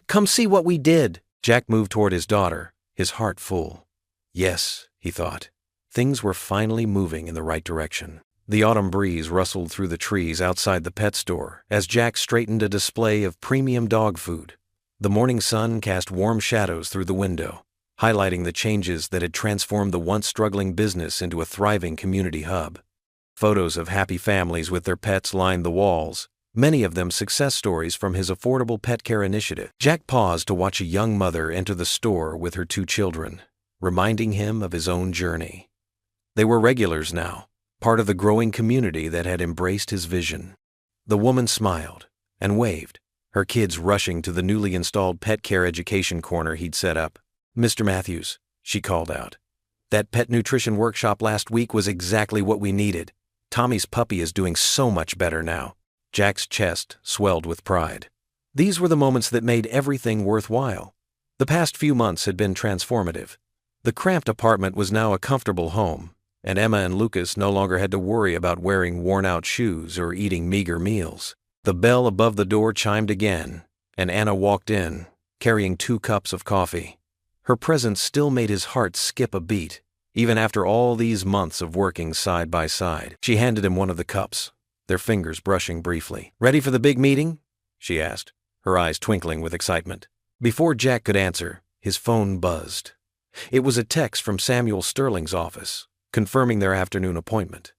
"Come see what we did." Jack moved toward his daughter, his heart full. Yes, he thought, things were finally moving in the right direction. The autumn breeze rustled through the trees outside the pet store as Jack straightened a display of premium dog food. The morning sun cast warm shadows through the window, highlighting the changes that had transformed the once struggling business into a thriving community hub. Photos of happy families with their pets lined the walls, many of them success stories from his affordable pet care initiative. Jack paused to watch a young mother enter the store with her 2 children, reminding him of his own journey. They were regulars now, part of the growing community that had embraced his vision. The woman smiled and waved, her kids rushing to the newly installed pet care education corner he'd set up. "Mr. Matthews," she called out, "that pet nutrition workshop last week was exactly what we needed. Tommy's puppy is doing so much better now." Jack's chest swelled with pride. These were the moments that made everything worthwhile. The past few months had been transformative. The cramped apartment was now a comfortable home, and Emma and Lucas no longer had to worry about wearing worn-out shoes or eating meager meals. The bell above the door chimed again, and Anna walked in, carrying 2 cups of coffee. Her presence still made his heart skip a beat, even after all these months of working side by side. She handed him one of the cups, their fingers brushing briefly. "Ready for the big meeting?" she asked, her eyes twinkling with excitement. Before Jack could answer, his phone buzzed. It was a text from Samuel Sterling's office, confirming their afternoon appointment.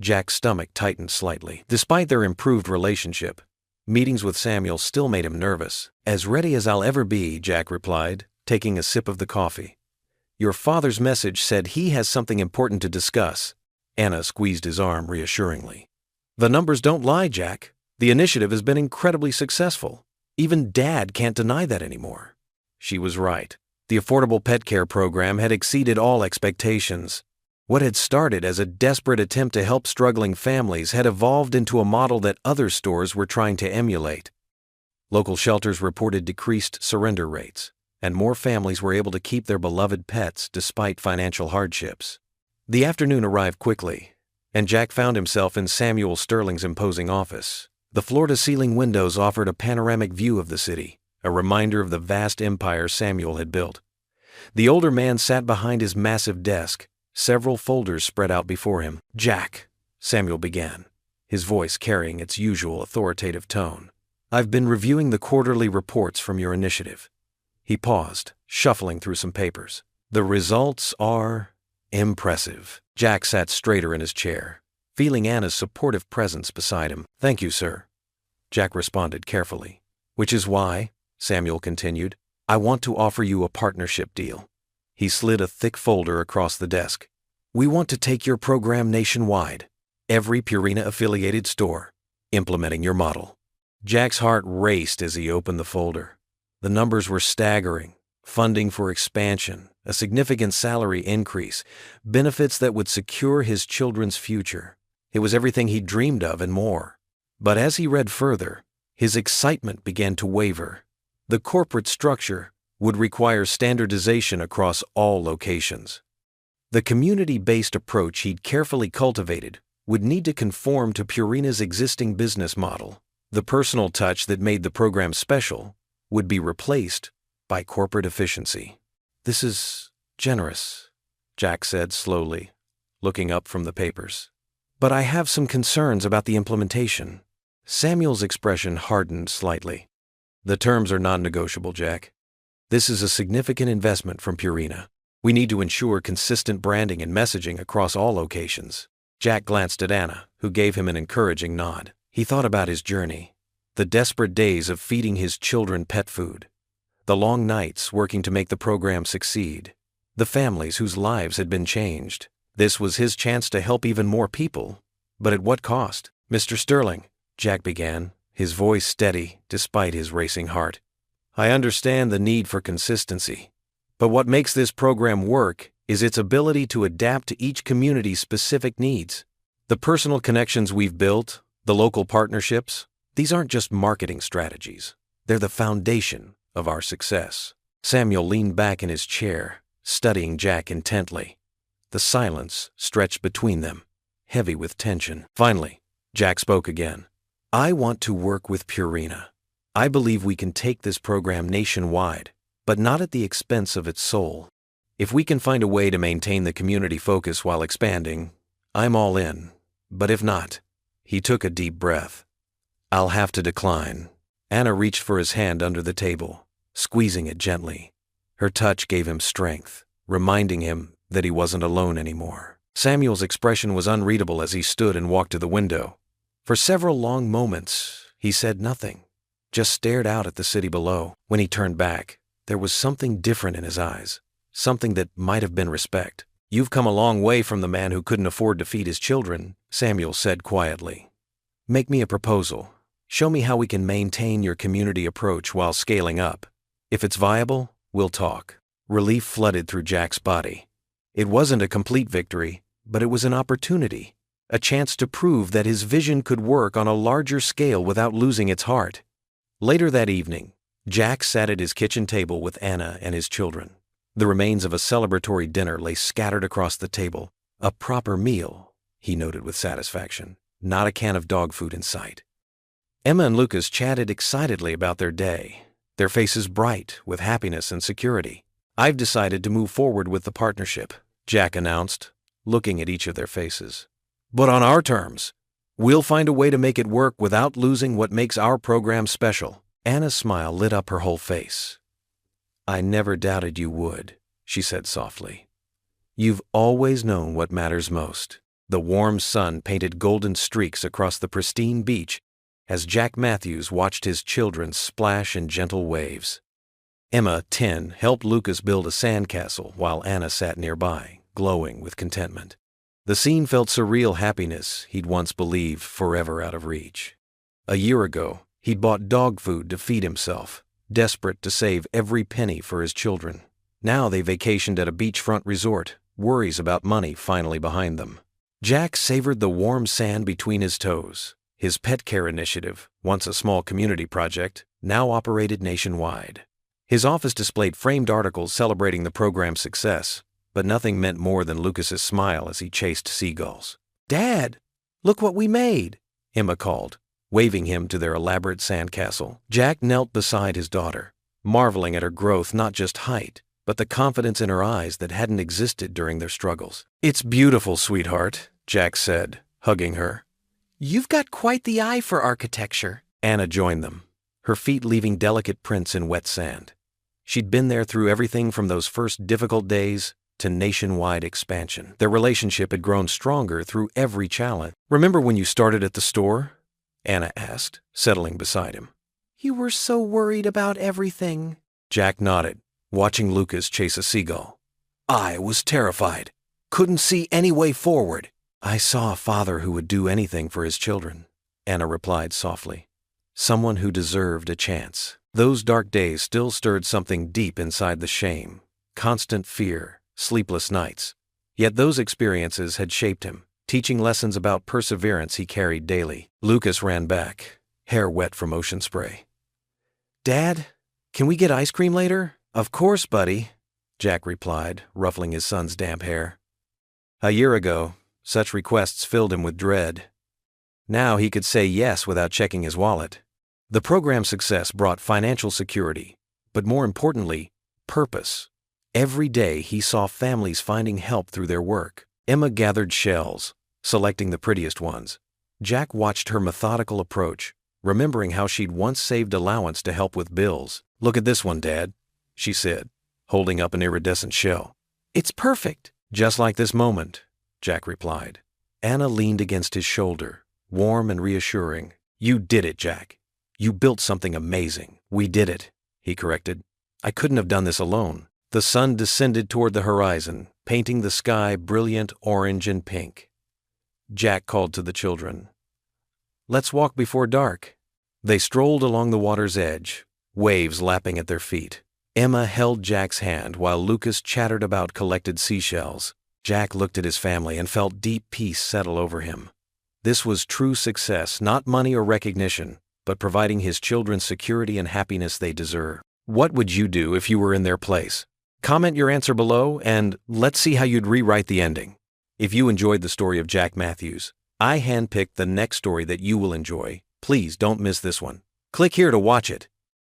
Jack's stomach tightened slightly. Despite their improved relationship, meetings with Samuel still made him nervous. "As ready as I'll ever be," Jack replied, taking a sip of the coffee. "Your father's message said he has something important to discuss." Anna squeezed his arm reassuringly. "The numbers don't lie, Jack. The initiative has been incredibly successful. Even Dad can't deny that anymore." She was right. The affordable pet care program had exceeded all expectations. What had started as a desperate attempt to help struggling families had evolved into a model that other stores were trying to emulate. Local shelters reported decreased surrender rates, and more families were able to keep their beloved pets despite financial hardships. The afternoon arrived quickly, and Jack found himself in Samuel Sterling's imposing office. The floor-to-ceiling windows offered a panoramic view of the city, a reminder of the vast empire Samuel had built. The older man sat behind his massive desk, several folders spread out before him. "Jack," Samuel began, his voice carrying its usual authoritative tone, "I've been reviewing the quarterly reports from your initiative." He paused, shuffling through some papers. "The results are impressive." Jack sat straighter in his chair, feeling Anna's supportive presence beside him. "Thank you, sir," Jack responded carefully. "Which is why," Samuel continued, "I want to offer you a partnership deal." He slid a thick folder across the desk. "We want to take your program nationwide, every Purina-affiliated store, implementing your model." Jack's heart raced as he opened the folder. The numbers were staggering. Funding for expansion, a significant salary increase, benefits that would secure his children's future. It was everything he dreamed of and more. But as he read further, his excitement began to waver. The corporate structure, would require standardization across all locations. The community-based approach he'd carefully cultivated would need to conform to Purina's existing business model. The personal touch that made the program special would be replaced by corporate efficiency. "This is generous," Jack said slowly, looking up from the papers. "But I have some concerns about the implementation." Samuel's expression hardened slightly. "The terms are non-negotiable, Jack. This is a significant investment from Purina. We need to ensure consistent branding and messaging across all locations." Jack glanced at Anna, who gave him an encouraging nod. He thought about his journey, the desperate days of feeding his children pet food, the long nights working to make the program succeed, the families whose lives had been changed. This was his chance to help even more people, but at what cost? "Mr. Sterling," Jack began, his voice steady despite his racing heart. "I understand the need for consistency, but what makes this program work is its ability to adapt to each community's specific needs. The personal connections we've built, the local partnerships, these aren't just marketing strategies. They're the foundation of our success." Samuel leaned back in his chair, studying Jack intently. The silence stretched between them, heavy with tension. Finally, Jack spoke again. "I want to work with Purina. I believe we can take this program nationwide, but not at the expense of its soul. If we can find a way to maintain the community focus while expanding, I'm all in. But if not," he took a deep breath, "I'll have to decline." Anna reached for his hand under the table, squeezing it gently. Her touch gave him strength, reminding him that he wasn't alone anymore. Samuel's expression was unreadable as he stood and walked to the window. For several long moments, he said nothing, just stared out at the city below. When he turned back, there was something different in his eyes, something that might have been respect. "You've come a long way from the man who couldn't afford to feed his children," Samuel said quietly. "Make me a proposal. Show me how we can maintain your community approach while scaling up. If it's viable, we'll talk." Relief flooded through Jack's body. It wasn't a complete victory, but it was an opportunity, a chance to prove that his vision could work on a larger scale without losing its heart. Later that evening, Jack sat at his kitchen table with Anna and his children. The remains of a celebratory dinner lay scattered across the table. A proper meal, he noted with satisfaction, not a can of dog food in sight. Emma and Lucas chatted excitedly about their day, their faces bright with happiness and security. "I've decided to move forward with the partnership," Jack announced, looking at each of their faces. "But on our terms. We'll find a way to make it work without losing what makes our program special." Anna's smile lit up her whole face. "I never doubted you would," she said softly. "You've always known what matters most." The warm sun painted golden streaks across the pristine beach as Jack Matthews watched his children splash in gentle waves. Emma, 10, helped Lucas build a sandcastle while Anna sat nearby, glowing with contentment. The scene felt surreal happiness he'd once believed forever out of reach. A year ago, he'd bought dog food to feed himself, desperate to save every penny for his children. Now they vacationed at a beachfront resort, worries about money finally behind them. Jack savored the warm sand between his toes. His pet care initiative, once a small community project, now operated nationwide. His office displayed framed articles celebrating the program's success, but nothing meant more than Lucas's smile as he chased seagulls. "Dad, look what we made," Emma called, waving him to their elaborate sandcastle. Jack knelt beside his daughter, marveling at her growth, not just height, but the confidence in her eyes that hadn't existed during their struggles. "It's beautiful, sweetheart," Jack said, hugging her. "You've got quite the eye for architecture." Anna joined them, her feet leaving delicate prints in wet sand. She'd been there through everything from those first difficult days to nationwide expansion. Their relationship had grown stronger through every challenge. "Remember when you started at the store?" Anna asked, settling beside him. "You were so worried about everything." Jack nodded, watching Lucas chase a seagull. "I was terrified. Couldn't see any way forward." "I saw a father who would do anything for his children," Anna replied softly. "Someone who deserved a chance." Those dark days still stirred something deep inside the shame, constant fear, sleepless nights. Yet those experiences had shaped him, teaching lessons about perseverance he carried daily. Lucas ran back, hair wet from ocean spray. "Dad, can we get ice cream later? Of course, buddy, Jack replied, ruffling his son's damp hair. A year ago, such requests filled him with dread. Now he could say yes without checking his wallet. The program's success brought financial security, but more importantly, purpose. Every day he saw families finding help through their work. Emma gathered shells, selecting the prettiest ones. Jack watched her methodical approach, remembering how she'd once saved allowance to help with bills. "Look at this one, Dad," she said, holding up an iridescent shell. "It's perfect." "Just like this moment," Jack replied. Anna leaned against his shoulder, warm and reassuring. "You did it, Jack. You built something amazing." "We did it," he corrected. "I couldn't have done this alone." The sun descended toward the horizon, painting the sky brilliant orange and pink. Jack called to the children. "Let's walk before dark." They strolled along the water's edge, waves lapping at their feet. Emma held Jack's hand while Lucas chattered about collected seashells. Jack looked at his family and felt deep peace settle over him. This was true success, not money or recognition, but providing his children security and happiness they deserve. What would you do if you were in their place? Comment your answer below, and let's see how you'd rewrite the ending. If you enjoyed the story of Jack Matthews, I handpicked the next story that you will enjoy. Please don't miss this one. Click here to watch it.